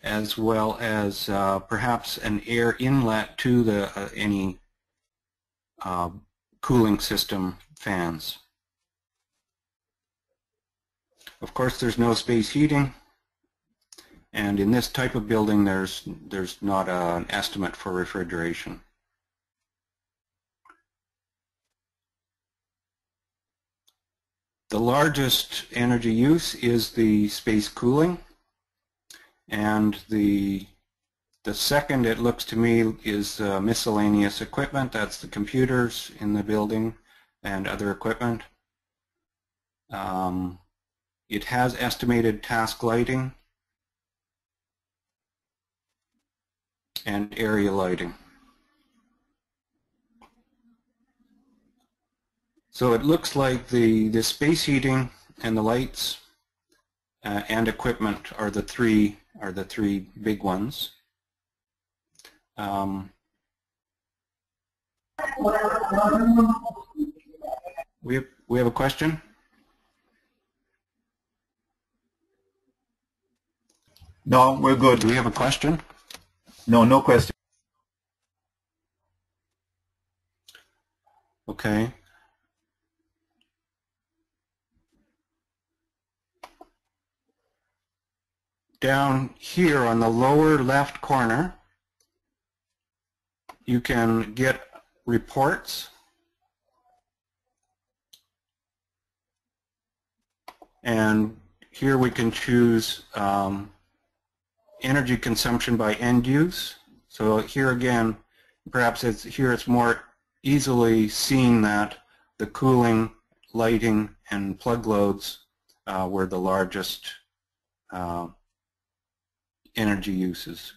as well as perhaps an air inlet to the any cooling system fans. Of course, there's no space heating, and in this type of building there's not an estimate for refrigeration. The largest energy use is the space cooling, and the second, it looks to me, is miscellaneous equipment. That's the computers in the building and other equipment. It has estimated task lighting and area lighting. So it looks like the space heating and the lights and equipment are the three big ones. We have a question? No, we're good. Do we have a question? No, no question. Okay. Down here on the lower left corner, you can get reports, and here we can choose energy consumption by end use. So here again, perhaps it's more easily seen that the cooling, lighting, and plug loads were the largest energy uses.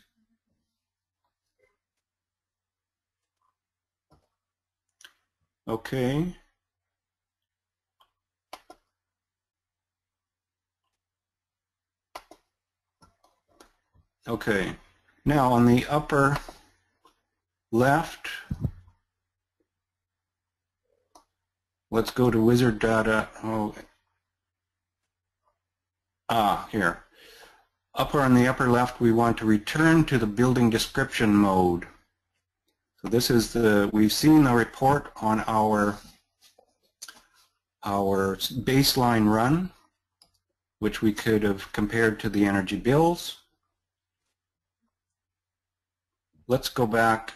Okay. Okay. Now on the upper left, let's go to wizard data. Oh, here. On the upper left, we want to return to the building description mode. So this is we've seen the report on our baseline run, which we could have compared to the energy bills. Let's go back.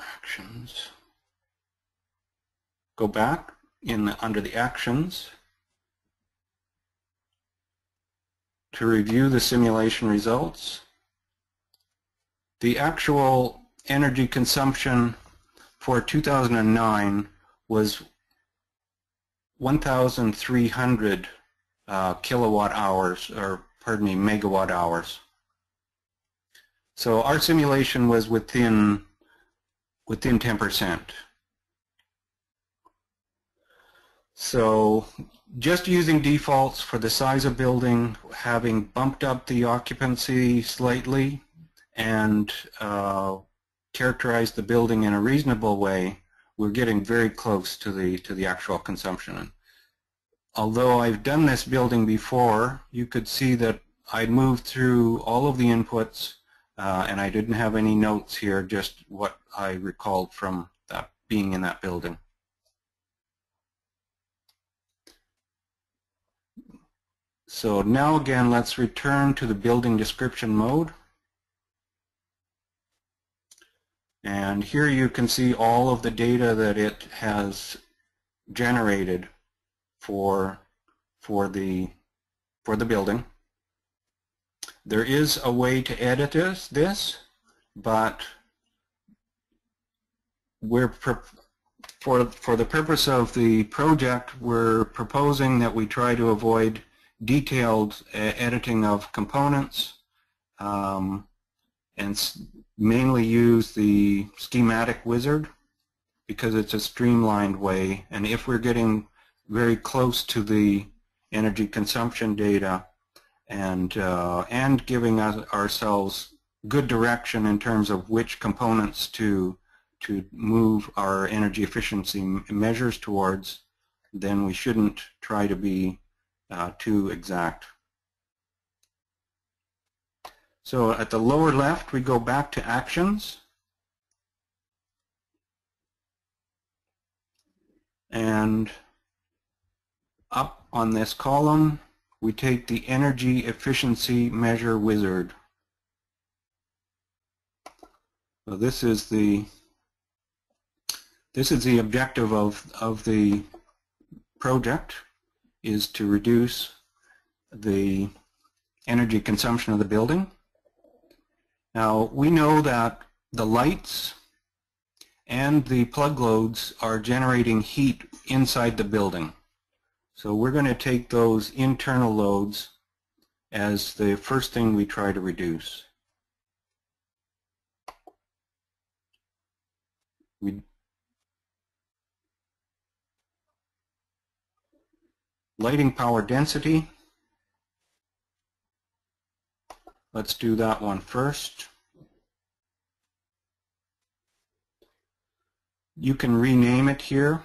Actions. Go back under the actions to review the simulation results. The actual energy consumption for 2009 was 1,300 kilowatt hours, or pardon me, megawatt hours. So our simulation was within 10%. So just using defaults for the size of building, having bumped up the occupancy slightly, and characterized the building in a reasonable way, we're getting very close to the actual consumption. Although I've done this building before, you could see that I moved through all of the inputs, and I didn't have any notes here, just what I recalled from that being in that building. So now again, let's return to the building description mode. And here you can see all of the data that it has generated for the building. There is a way to edit this, but for the purpose of the project, we're proposing that we try to avoid detailed editing of components, and mainly use the schematic wizard because it's a streamlined way. And if we're getting very close to the energy consumption data and giving ourselves good direction in terms of which components to move our energy efficiency measures towards, then we shouldn't try to be too exact. So at the lower left, we go back to actions. And up on this column, we take the energy efficiency measure wizard. So this is the objective of the project, is to reduce the energy consumption of the building. Now, we know that the lights and the plug loads are generating heat inside the building. So we're going to take those internal loads as the first thing we try to reduce. Lighting power density. Let's do that one first. You can rename it here.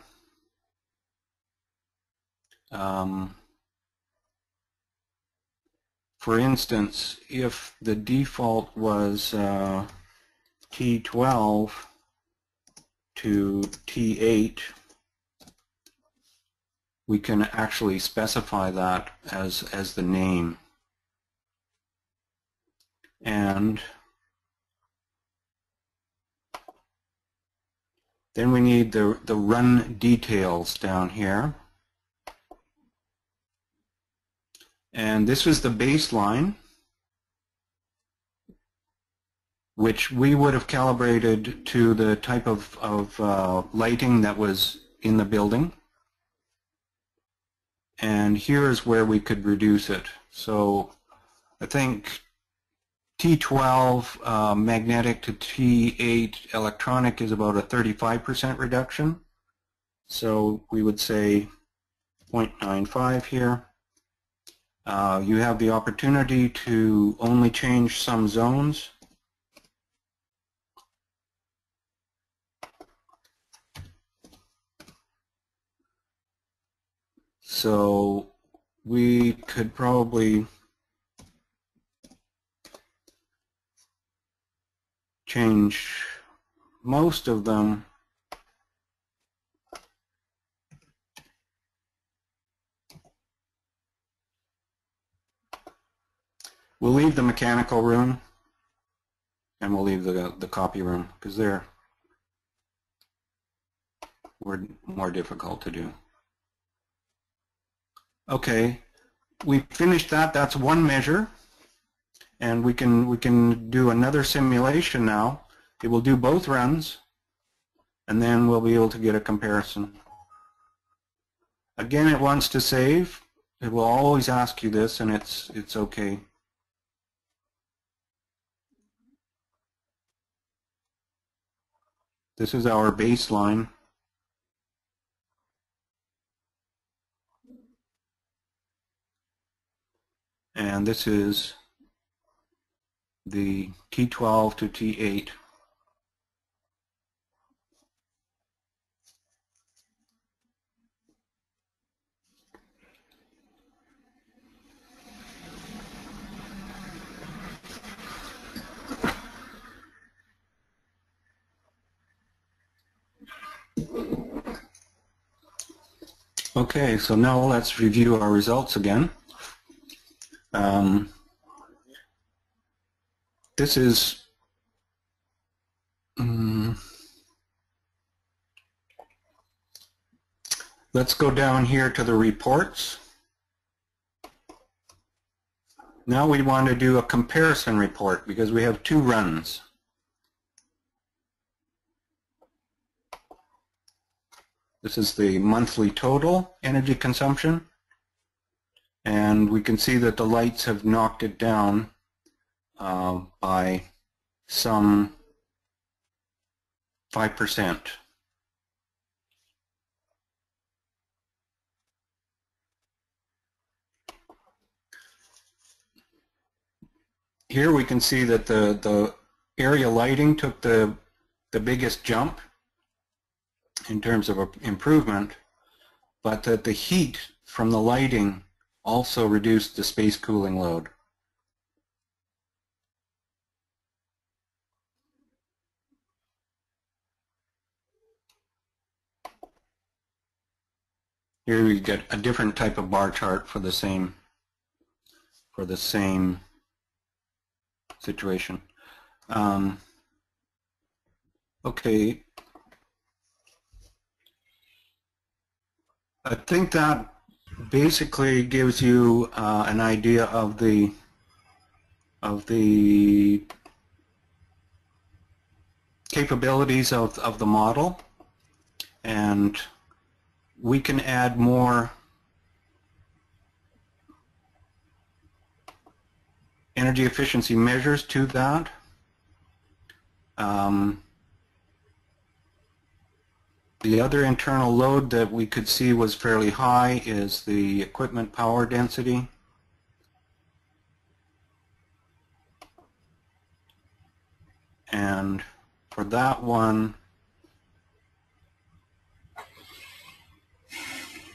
For instance, if the default was T12 to T8, we can actually specify that as the name. And then we need the run details down here. And this was the baseline, which we would have calibrated to the type of lighting that was in the building. And here is where we could reduce it. So I think T12 magnetic to T8 electronic is about a 35% reduction. So we would say 0.95 here. You have the opportunity to only change some zones. So we could probably change most of them. We'll leave the mechanical room and we'll leave the copy room because they're more difficult to do. Okay, we finished that. That's one measure, and we can do another simulation now. It will do both runs, and then we'll be able to get a comparison. Again, it wants to save. It will always ask you this, and it's okay. This is our baseline. And this is the T12 to T8. Okay, so now let's review our results again. This is let's go down here to the reports. Now we want to do a comparison report because we have two runs. This is the monthly total energy consumption, and we can see that the lights have knocked it down by some 5%. Here we can see that the area lighting took the biggest jump in terms of improvement, but that the heat from the lighting also reduced the space cooling load. Here we get a different type of bar chart for the same situation. Okay, I think that basically gives you an idea of the capabilities of the model, and we can add more energy efficiency measures to that. The other internal load that we could see was fairly high is the equipment power density. And for that one,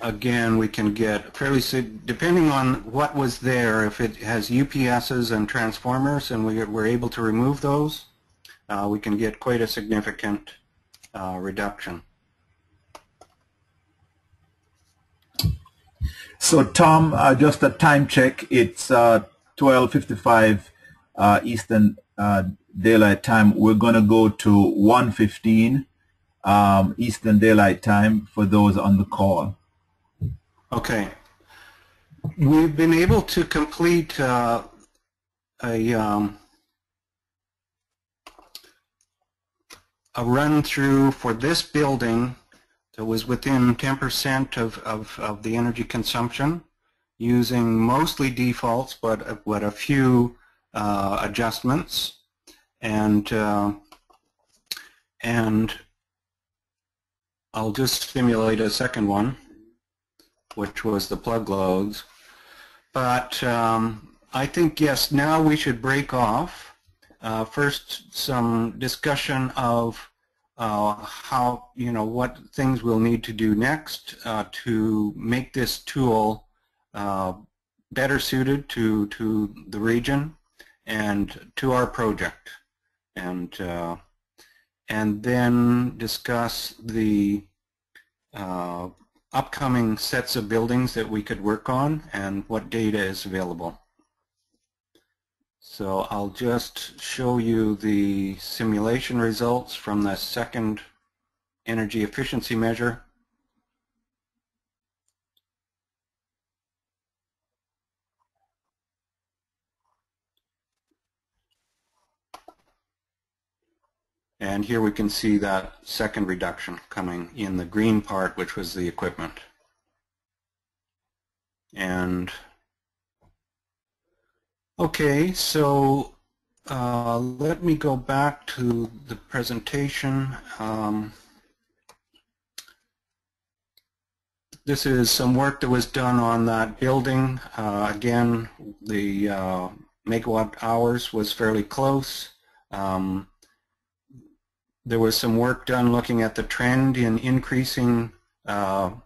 again, we can get fairly, depending on what was there, if it has UPSs and transformers and we're able to remove those, we can get quite a significant reduction. So Tom, just a time check, it's 12:55 Eastern Daylight Time. We're going to go to 1:15 Eastern Daylight Time for those on the call. Okay. We've been able to complete a run through for this building that was within 10% of the energy consumption, using mostly defaults, but a few adjustments, and I'll just simulate a second one, which was the plug loads. But I think, yes, now we should break off. First, some discussion of how, what things we'll need to do next to make this tool better suited to the region and to our project, and then discuss the upcoming sets of buildings that we could work on and what data is available. So I'll just show you the simulation results from the second energy efficiency measure. And here we can see that second reduction coming in the green part, which was the equipment. And okay, so let me go back to the presentation. This is some work that was done on that building. Again, the megawatt hours was fairly close. There was some work done looking at the trend in increasing plug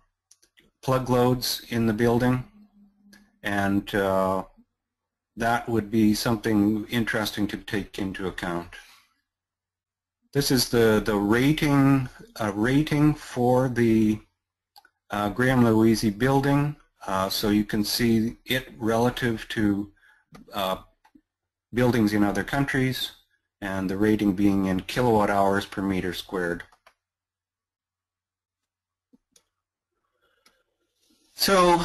loads in the building, and that would be something interesting to take into account. This is the rating for the Greaham Louisy building, so you can see it relative to buildings in other countries, and the rating being in kilowatt hours per meter squared. So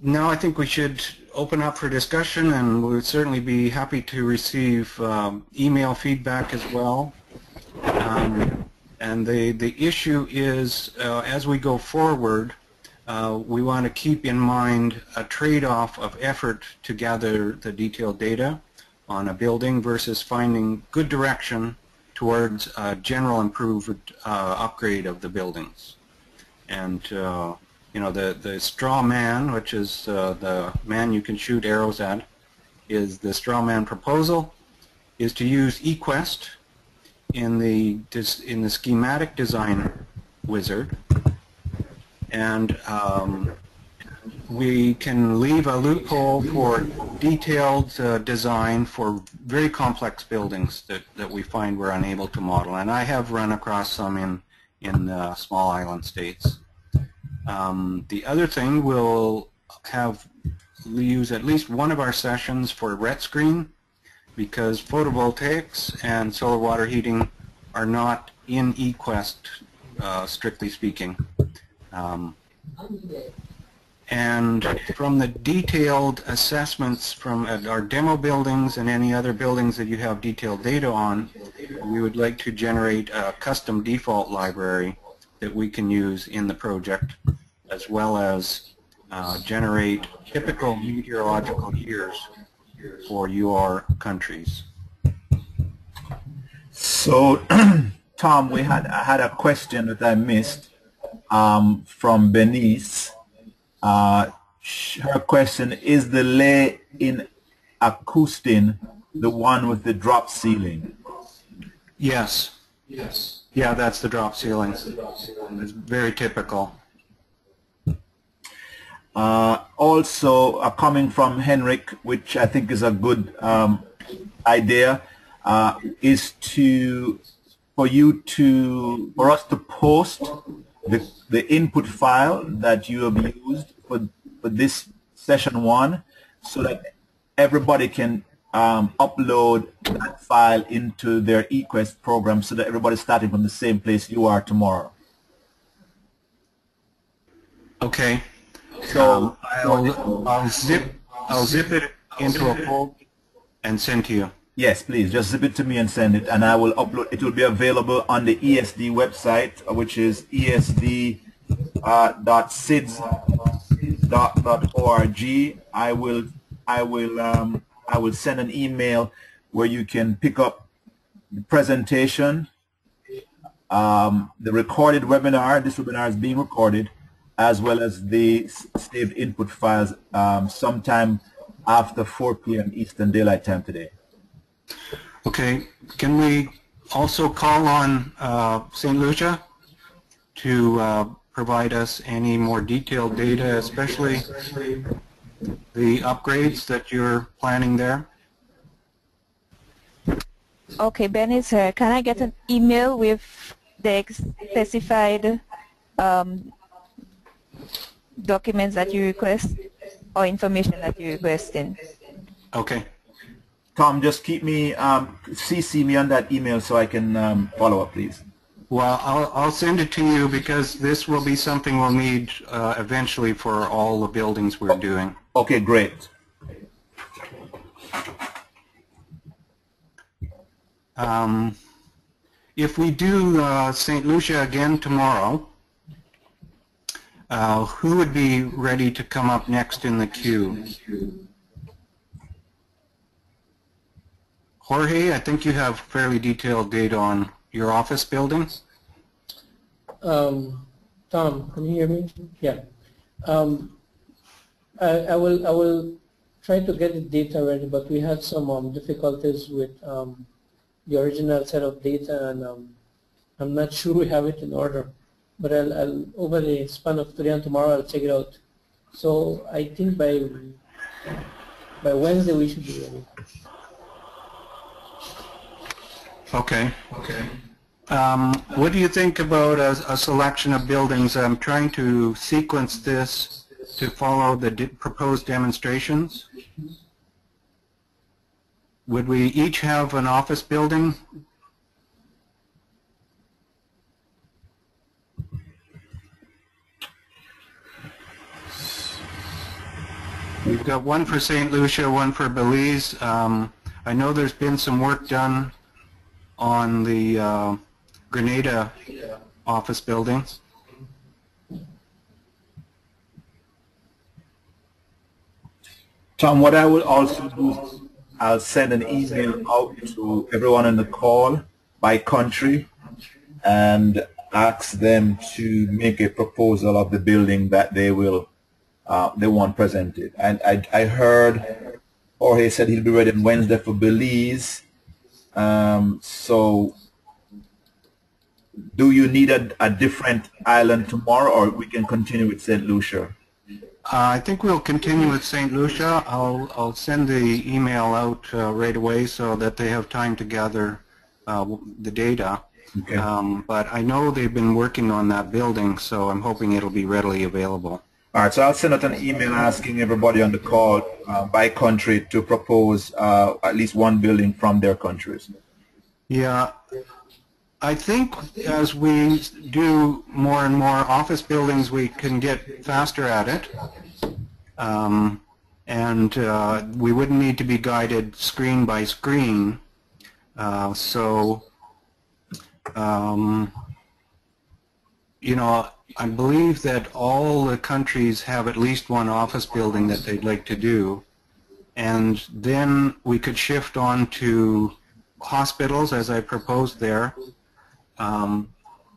now I think we should open up for discussion, and we would certainly be happy to receive email feedback as well. And the issue is, as we go forward, we want to keep in mind a trade-off of effort to gather the detailed data on a building versus finding good direction towards a general improved upgrade of the buildings. And the straw man, which is the man you can shoot arrows at, is the straw man proposal, is to use eQUEST in the schematic design wizard, and we can leave a loophole for detailed design for very complex buildings that we find we're unable to model. And I have run across some in small island states. The other thing, we'll use at least one of our sessions for ret screen, because photovoltaics and solar water heating are not in eQUEST, strictly speaking. And from the detailed assessments from our demo buildings and any other buildings that you have detailed data on, we would like to generate a custom default library that we can use in the project, as well as generate typical meteorological years for your countries. So, Tom, I had a question that I missed from Bernice. Her question is: the lay in Acoustin the one with the drop ceiling? Yes. Yes. Yeah, that's the drop ceiling. It's very typical. Also, coming from Henrik, which I think is a good idea, is for us to post the input file that you have used for this session 1, so that everybody can upload that file into their eQUEST program, so that everybody's starting from the same place you are tomorrow. Okay. So I'll zip it into a folder and send to you. Yes, please, just zip it to me and send it, and I will upload. It will be available on the ESD website, which is esd.sids.org. I will I will send an email where you can pick up the presentation, the recorded webinar. This webinar is being recorded, as well as the saved input files sometime after 4 p.m. Eastern Daylight Time today. Okay. Can we also call on St. Lucia to provide us any more detailed data, especially the upgrades that you're planning there? Okay, Ben is here. Can I get an email with the specified documents that you request or information that you're requesting? Okay. Tom, just keep me, CC me on that email so I can follow up, please. Well, I'll send it to you because this will be something we'll need eventually for all the buildings we're doing. Okay, great. If we do St. Lucia again tomorrow, who would be ready to come up next in the queue? Jorge, I think you have fairly detailed data on your office building. Tom, can you hear me? Yeah. I will try to get the data ready, but we had some difficulties with the original set of data, and I'm not sure we have it in order. But I'll over the span of today and tomorrow, I'll check it out. So I think by Wednesday we should be ready. Okay. Okay. What do you think about a selection of buildings? I'm trying to sequence this to follow the proposed demonstrations. Would we each have an office building? We've got one for St. Lucia, one for Belize. I know there's been some work done on the Grenada office buildings. Tom, what I will also do is I'll send an email out to everyone on the call by country and ask them to make a proposal of the building that they will they want presented. And I heard Jorge said he'll be ready on Wednesday for Belize. So do you need a different island tomorrow, or we can continue with St. Lucia? I think we'll continue with St. Lucia. I'll send the email out right away so that they have time to gather the data. Okay. But I know they've been working on that building, so I'm hoping it'll be readily available. All right, so I'll send out an email asking everybody on the call by country to propose at least one building from their countries. Yeah. I think as we do more and more office buildings, we can get faster at it. And we wouldn't need to be guided screen by screen. You know, I believe that all the countries have at least one office building that they'd like to do. And then we could shift on to hospitals, as I proposed there,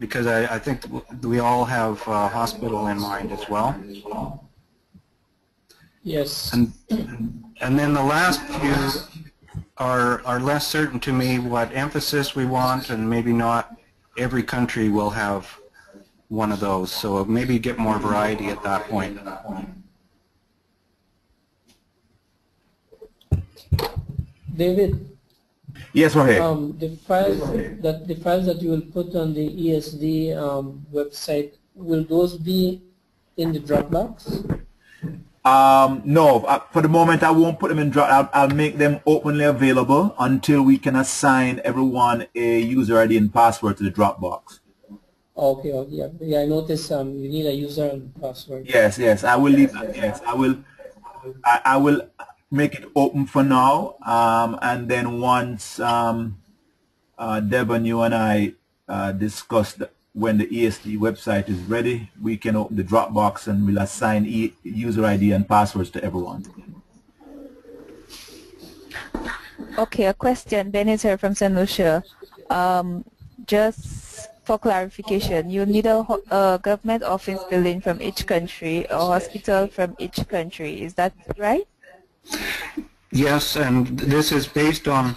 because I think we all have hospital in mind as well. Yes. And then the last few are less certain to me what emphasis we want, and maybe not every country will have one of those, so maybe get more variety at that point. David. Yes, Jorge. The files that you will put on the ESD website, will those be in the Dropbox? No, for the moment I won't put them in Dropbox. I'll make them openly available until we can assign everyone a user ID and password to the Dropbox. Okay, yeah, I noticed you need a user and password. Yes, I will leave that. Yes, I will make it open for now, and then once Devon, you and I discuss when the ESD website is ready, we can open the Dropbox and we'll assign user ID and passwords to everyone. Okay, a question. Ben is here from St. Lucia. Just for clarification, you need a government office building from each country, a hospital from each country. Is that right? Yes, and this is based on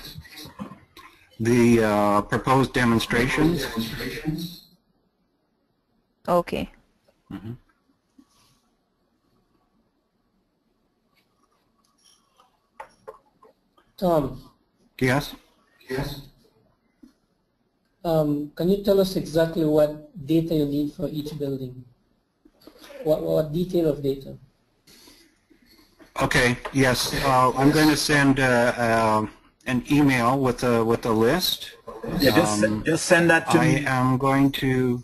the proposed demonstrations. Okay. Mm-hmm. Tom. Yes? Yes. Can you tell us exactly what data you need for each building? What detail of data? Okay, yes. I'm going to send an email with a list. Yeah, just send that to me. I am going to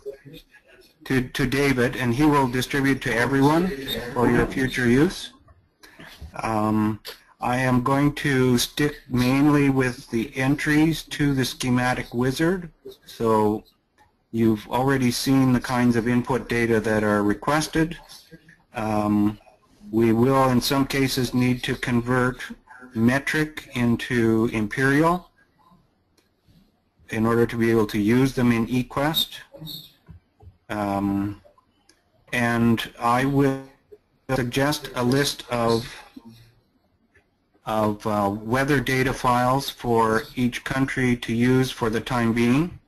David, and he will distribute to everyone for your future use. I am going to stick mainly with the entries to the schematic wizard. So you've already seen the kinds of input data that are requested. We will, in some cases, need to convert metric into imperial in order to be able to use them in eQUEST. And I will suggest a list of weather data files for each country to use for the time being.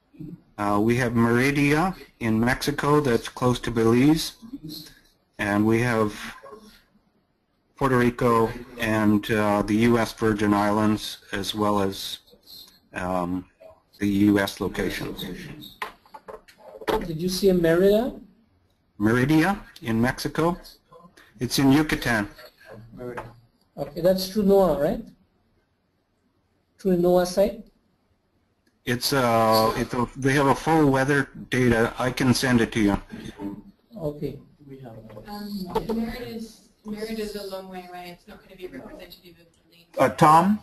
We have Meridia in Mexico that's close to Belize, and we have Puerto Rico and the U.S. Virgin Islands, as well as the U.S. locations. Did you see Merida? Meridia in Mexico. It's in Yucatan. Okay, that's through NOAA, right? Through the NOAA site? They have a full weather data. I can send it to you. Okay. Merida's a long way away. It's not going to be representative of the lead. Tom,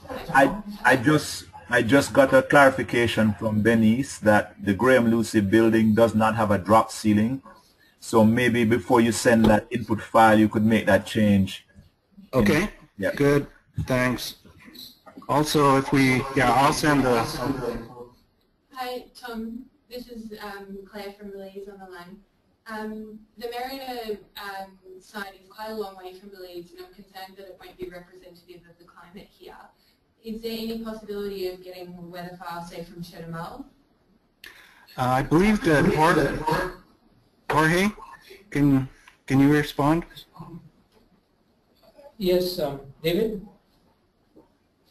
I just got a clarification from Benice that the Greaham Louisy building does not have a drop ceiling. So maybe before you send that input file, you could make that change. Okay. Yeah. Good. Thanks. Also, I'll send a. Hi, Tom. This is Claire from Belize on the line. The Merida site is quite a long way from Belize, and I'm concerned that it won't be representative of the climate here. Is there any possibility of getting a weather file, say, from Chetumal? I believe that Jorge, can you respond? Yes, David?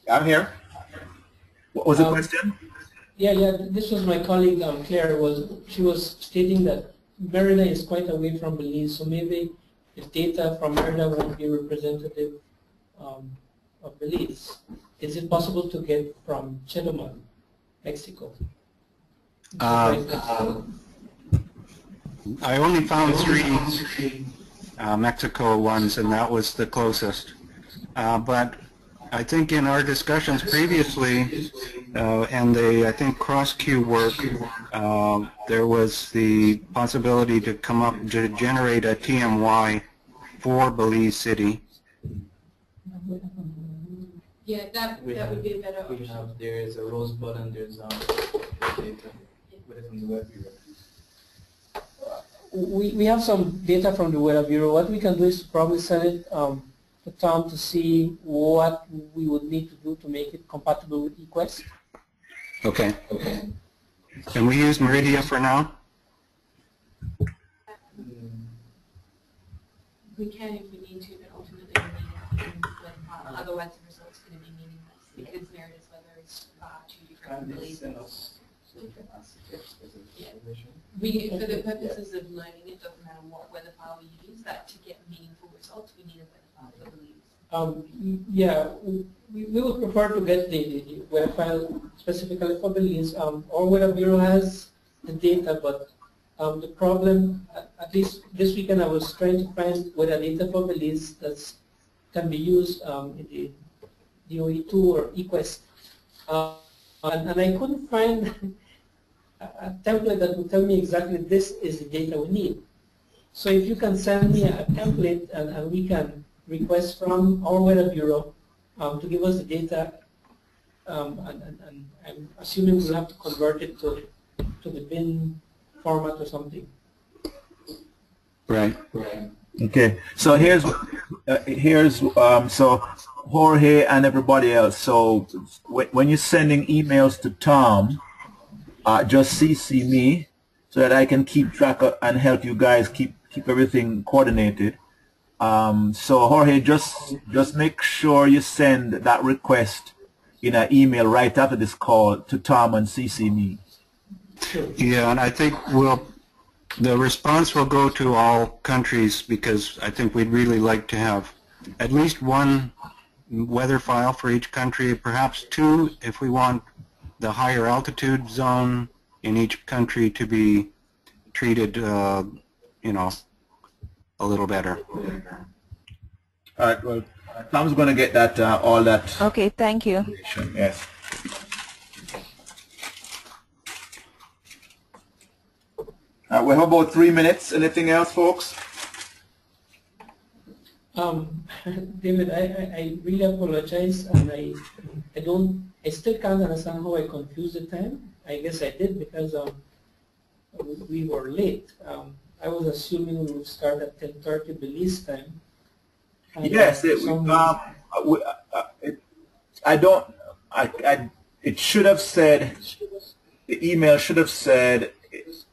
I'm here. What was the question? Yeah. This was my colleague Claire. She was stating that Merida is quite away from Belize, so maybe the data from Merida won't be representative of Belize. Is it possible to get from Chetumal, Mexico? I only found 3 Mexico ones, and that was the closest. But I think in our discussions previously, and I think cross-queue work, there was the possibility to come up to generate a TMY for Belize City. Yeah, that would be a better option. There is a rosebud and there's data from the Web Bureau. We have some data from the Weather Bureau. What we can do is probably send it to Tom to see what we would need to do to make it compatible with eQUEST. Okay. Can we use Meridia for now? We can if we need to, but ultimately we need it. Otherwise the result's going to be meaningless because Merida's weather is far too different from Belize. For the purposes of learning, it doesn't matter what weather file we use, that to get meaningful results, we need a weather file for Belize. Yeah, we would prefer to get the weather file specifically for Belize. Our Weather Bureau has the data, but the problem, at least this weekend I was trying to find weather data for Belize that can be used in the DOE2 or eQUEST. And I couldn't find a template that would tell me exactly this is the data we need. So if you can send me a template and we can request from our Weather Bureau to give us the data and I'm assuming we'll have to convert it to the bin format or something. Right. Okay, so here's so Jorge and everybody else. So when you're sending emails to Tom, just CC me so that I can keep track of and help you guys keep everything coordinated. So Jorge, just make sure you send that request in an email right after this call to Tom and CC me. Yeah, and I think the response will go to all countries, because I think we'd really like to have at least one weather file for each country, perhaps two if we want the higher altitude zone in each country to be treated, you know, a little better. All right, well, Tom's going to get that, all that. Okay, thank you. Yes. We have about 3 minutes. Anything else, folks? David, I really apologize, and I still can't understand how I confused the time. I guess I did because we were late. I was assuming we would start at 10:30 Belize time. And, yes, it should have said, the email should have said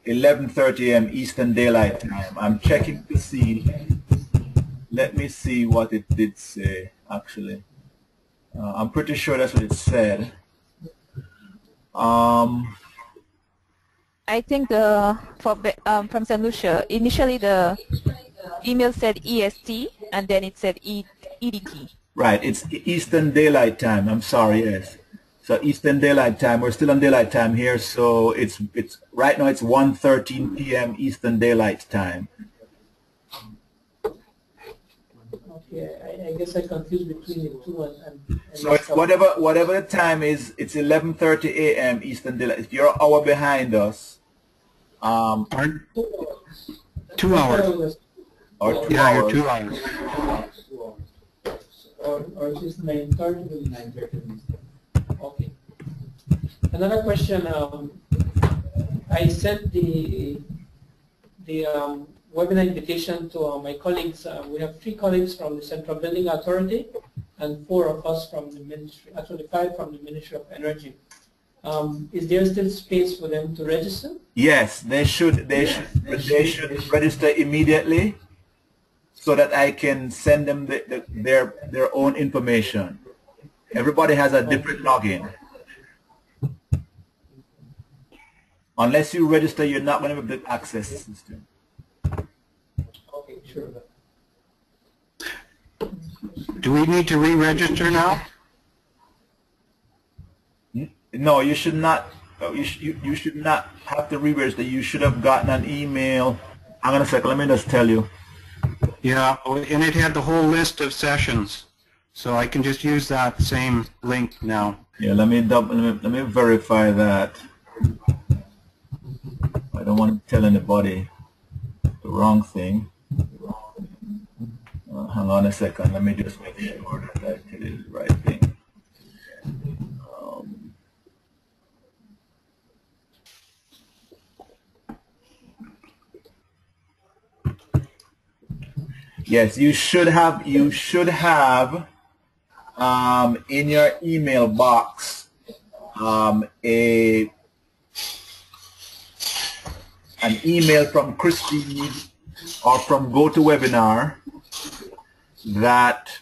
11:30 a.m. Eastern Daylight Time. I'm checking to see. Let me see what it did say, actually. I'm pretty sure that's what it said. I think from St. Lucia, initially the email said EST and then it said EDT. Right, it's Eastern Daylight Time. I'm sorry, yes. So Eastern Daylight Time. We're still on Daylight Time here, so it's right now it's 1:13 p.m. Eastern Daylight Time. Okay, I guess I confused between the two and so it's whatever the time is, it's 11:30 a.m. Eastern Daylight. If you're an hour behind us, 2 hours. Or 2 yeah, hours. you're 2 hours. Or just 9:30 to 9:30. Okay. Another question. I sent the webinar invitation to my colleagues. We have 3 colleagues from the Central Building Authority and 4 of us from the Ministry, actually 5 from the Ministry of Energy. Is there still space for them to register? Yes, they should register immediately so that I can send them their own information. Everybody has a different login. Unless you register, you're not going to be able to access the system. Okay, sure. Do we need to re-register now? No, you should not. You should not have to re-register. You should have gotten an email. Hang on a second. Let me just tell you. Yeah, and it had the whole list of sessions, so I can just use that same link now. Yeah, let me verify that. I don't want to tell anybody the wrong thing. Hang on a second. Let me just make sure that I tell you the right thing. Yes, you should have in your email box an email from Christine or from GoToWebinar that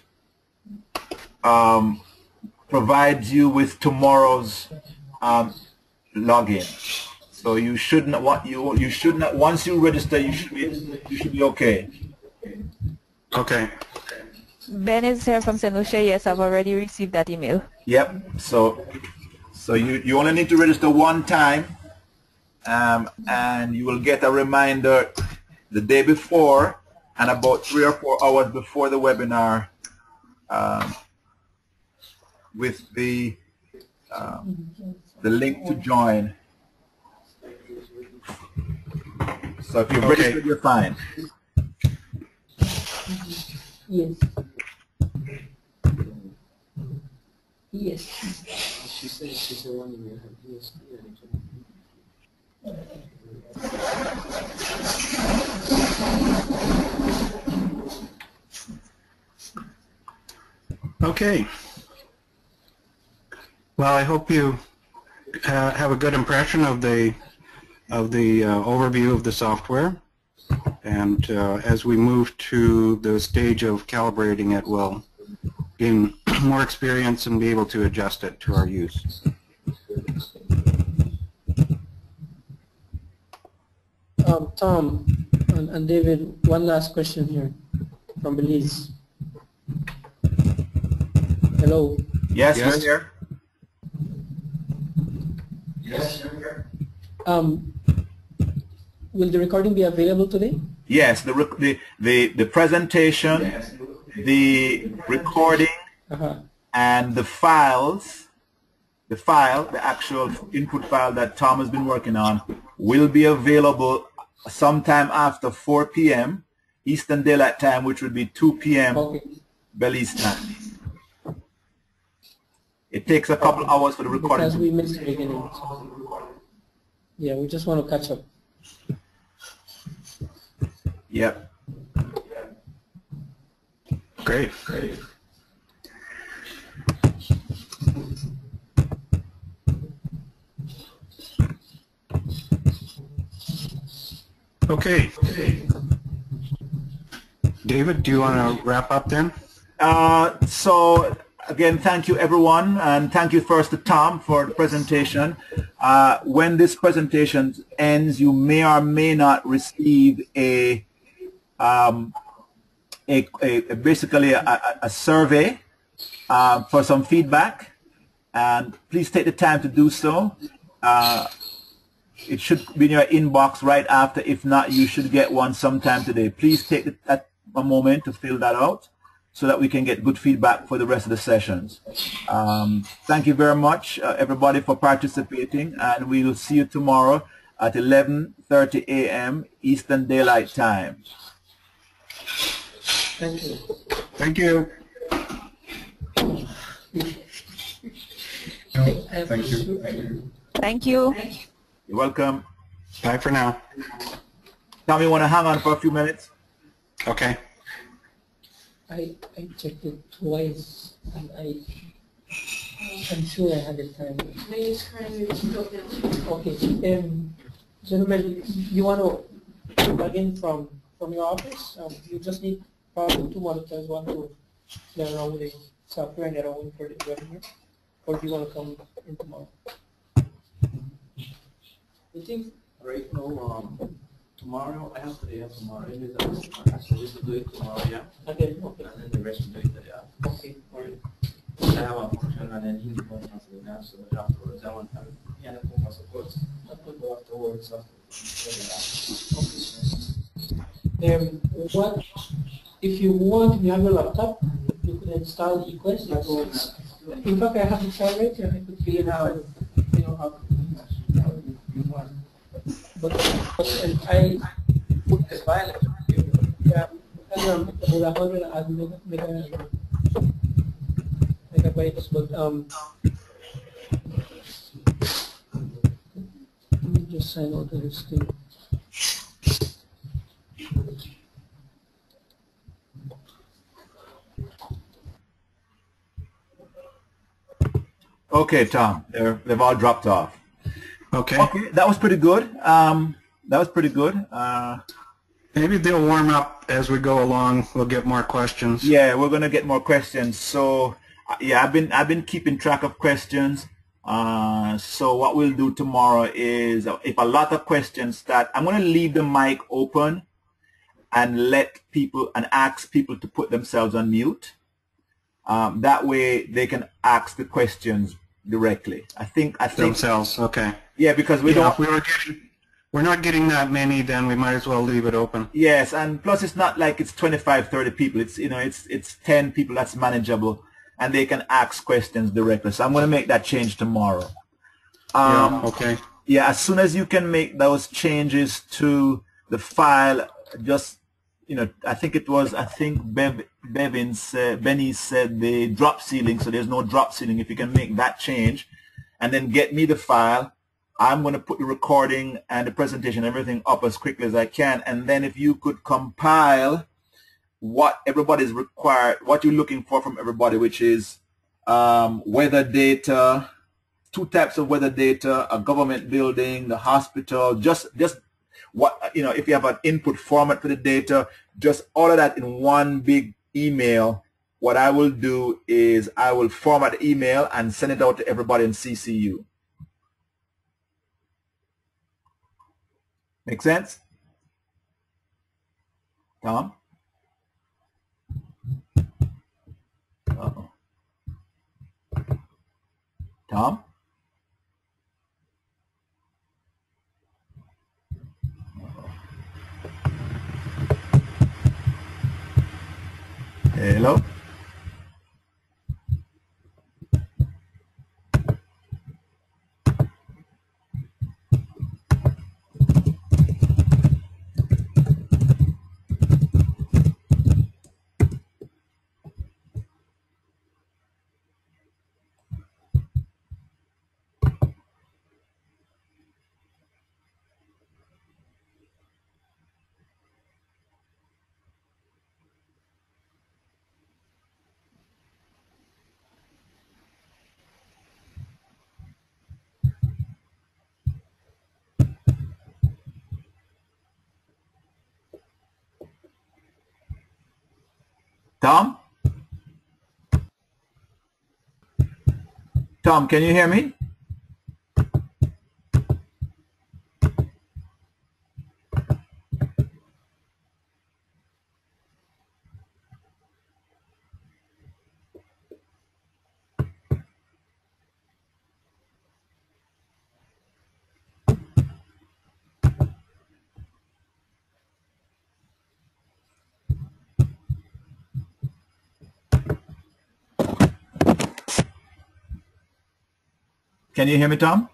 provides you with tomorrow's login. So you should not once you register, you should be okay. Okay. Ben is here from St. Lucia. Yes, I've already received that email. Yep. So you only need to register one time, and you will get a reminder the day before and about 3 or 4 hours before the webinar with the link to join. So if you're registered, you're fine. Yes. Yes. She said one email had ESD and Okay. Well, I hope you have a good impression of the overview of the software, and as we move to the stage of calibrating it, we'll gain more experience and be able to adjust it to our use. Tom and David, one last question here from Belize. Hello. Yes, Yes. we're here. yes, you're here. Will the recording be available today? Yes, the presentation, the recording, and the files, the actual input file that Tom has been working on will be available sometime after 4 p.m. Eastern Daylight Time, which would be 2 p.m. Okay. Belize time. It takes a couple hours for the recording. Because we missed the beginning. Yeah, we just want to catch up. Yep. Great. Okay. David, do you want to wrap up then? So again, thank you everyone, and thank you first to Tom for the presentation. When this presentation ends, you may or may not receive basically a survey for some feedback, and please take the time to do so. It should be in your inbox right after. If not, you should get one sometime today. Please take a moment to fill that out so that we can get good feedback for the rest of the sessions. Thank you very much, everybody, for participating, and we will see you tomorrow at 11:30 a.m. Eastern Daylight Time. Thank you. Thank you. Thank you. Thank you. You're welcome. Bye for now. Tom, you want to hang on for a few minutes? Okay. I checked it twice, and I'm sure I had it timed. Okay. Gentlemen, you want to log in from your office? You just need probably 2 monitors, one to play around with the software and the other one for the webinar. Or do you want to come in tomorrow? I think right now, tomorrow, I have the day of tomorrow. It is so we will do it tomorrow, yeah? Okay, okay. And then the rest will do it the day after. Okay, all right. I have a function and then he wants to do that, so afterwards I want to support. I could go afterwards. What if you want? You have your laptop. You could install eQUEST. In fact, I have the file right here. I could figure out, you know, how you want. But I put the file. Yeah, and about 100 megabytes. But let me just sign out of this thing. Okay, Tom, they've all dropped off. Okay. Okay, that was pretty good. Maybe they'll warm up as we go along. We'll get more questions. Yeah, we're gonna get more questions. So yeah, I've been keeping track of questions. So what we'll do tomorrow is, if a lot of questions start, I'm gonna leave the mic open and let people and ask people to put themselves on mute. That way they can ask the questions directly. I think Themselves. Okay. yeah, because we don't. If we're not getting that many, then we might as well leave it open. Yes, and plus it's not like it's 25, 30 people. It's, you know, it's 10 people. That's manageable, and they can ask questions directly. So I'm going to make that change tomorrow. Yeah. Okay. Yeah, as soon as you can make those changes to the file, just, you know, I think Benny said the drop ceiling, so there's no drop ceiling. If you can make that change, and then get me the file. I'm going to put the recording and the presentation, everything up as quickly as I can. And then if you could compile what everybody's required, what you're looking for from everybody, which is weather data, 2 types of weather data, a government building, the hospital, just what, you know, if you have an input format for the data, just all of that in one big email. What I will do is I will format the email and send it out to everybody in CCU. Make sense? Tom? Uh-oh. Tom? Hello? Tom? Tom, can you hear me? Can you hear me, Tom?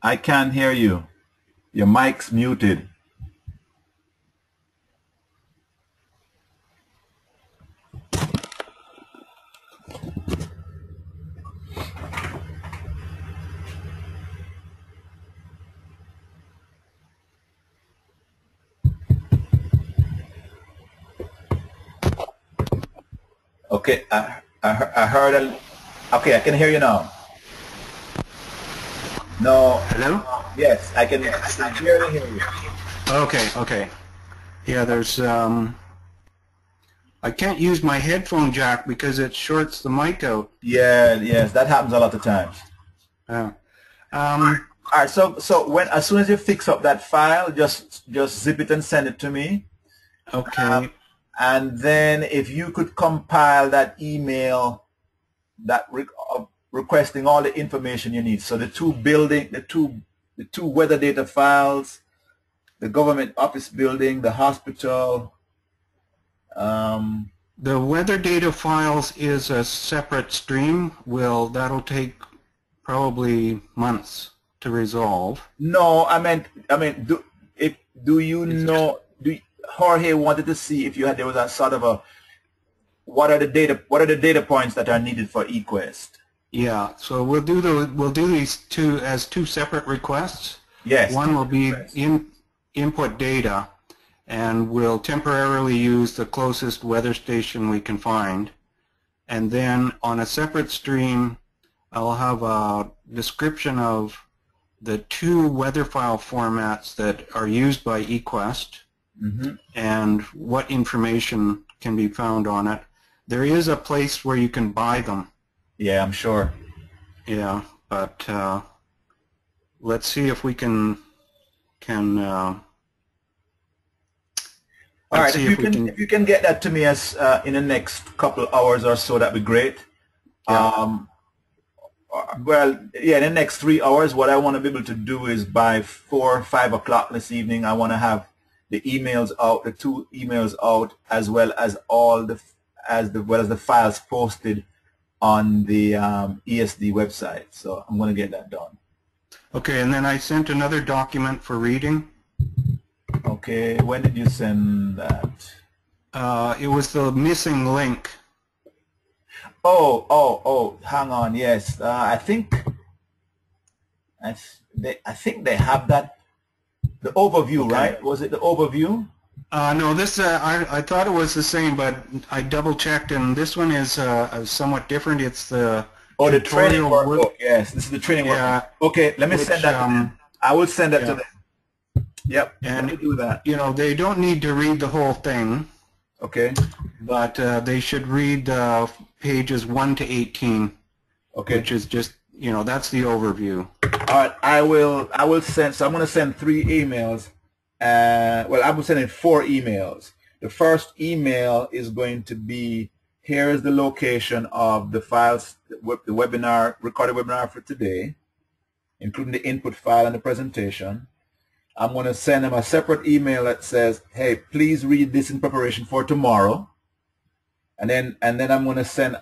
I can't hear you. Your mic's muted. Okay, I heard a... Okay, I can hear you now. No. Hello? Yes, I can clearly hear you. Okay. Yeah, there's, I can't use my headphone jack because it shorts the mic out. Yeah, yes, that happens a lot of times. Yeah. All right, so as soon as you fix up that file, just zip it and send it to me. Okay. And then if you could compile that email that requesting all the information you need. So the two weather data files, the government office building, the hospital. The weather data files is a separate stream. That'll take probably months to resolve. No, I meant Jorge wanted to see if there was a sort of a what are the data points that are needed for eQUEST. Yeah, so we'll do these two as two separate requests. Yes. One will be input data, and we'll temporarily use the closest weather station we can find. And then on a separate stream, I'll have a description of the 2 weather file formats that are used by eQUEST, and what information can be found on it. There is a place where you can buy them. Yeah, I'm sure. Yeah, but let's see if we can all right, if you can get that to me as in the next couple hours or so, that'd be great. Yeah. Well, yeah, in the next 3 hours, what I want to be able to do is by 4 or 5 o'clock this evening, I want to have the emails out, the 2 emails out, as well as the files posted on the ESD website. So I'm going to get that done. Okay, and then I sent another document for reading. Okay, when did you send that? It was the missing link. Oh, hang on. Yes, I think I think they have that, the overview, Okay. right? Was it the overview? No, this I thought it was the same, but I double checked, and this one is somewhat different. It's the The training tutorial workbook. Yes, this is the training Yeah, workbook. Okay, let me which, send that to them. I will send that to yeah. them. Yep, And let me do that. you know, they don't need to read the whole thing, Okay, but they should read pages 1 to 18, okay. which is just, you know, that's the overview. All right, I will send, so I'm going to send 3 emails. Well, I'm sending 4 emails. The first email is going to be, here is the location of the files, the webinar, recorded webinar for today, including the input file and the presentation. I'm going to send them a separate email that says, hey, please read this in preparation for tomorrow. And then I'm going to send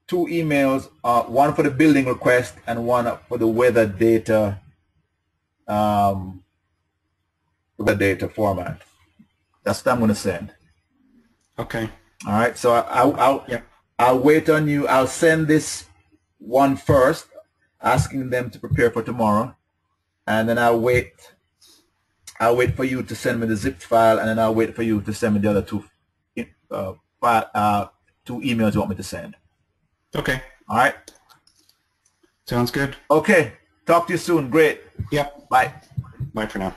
2 emails, one for the building request and one for the weather data, format. That's what I'm going to send. Okay. All right. So I'll wait on you. I'll send this one first, asking them to prepare for tomorrow, and then I'll wait for you to send me the zipped file, and then I'll wait for you to send me the other 2 emails you want me to send. Okay. All right. Sounds good. Okay. Talk to you soon. Great. Yep. Bye. Bye for now.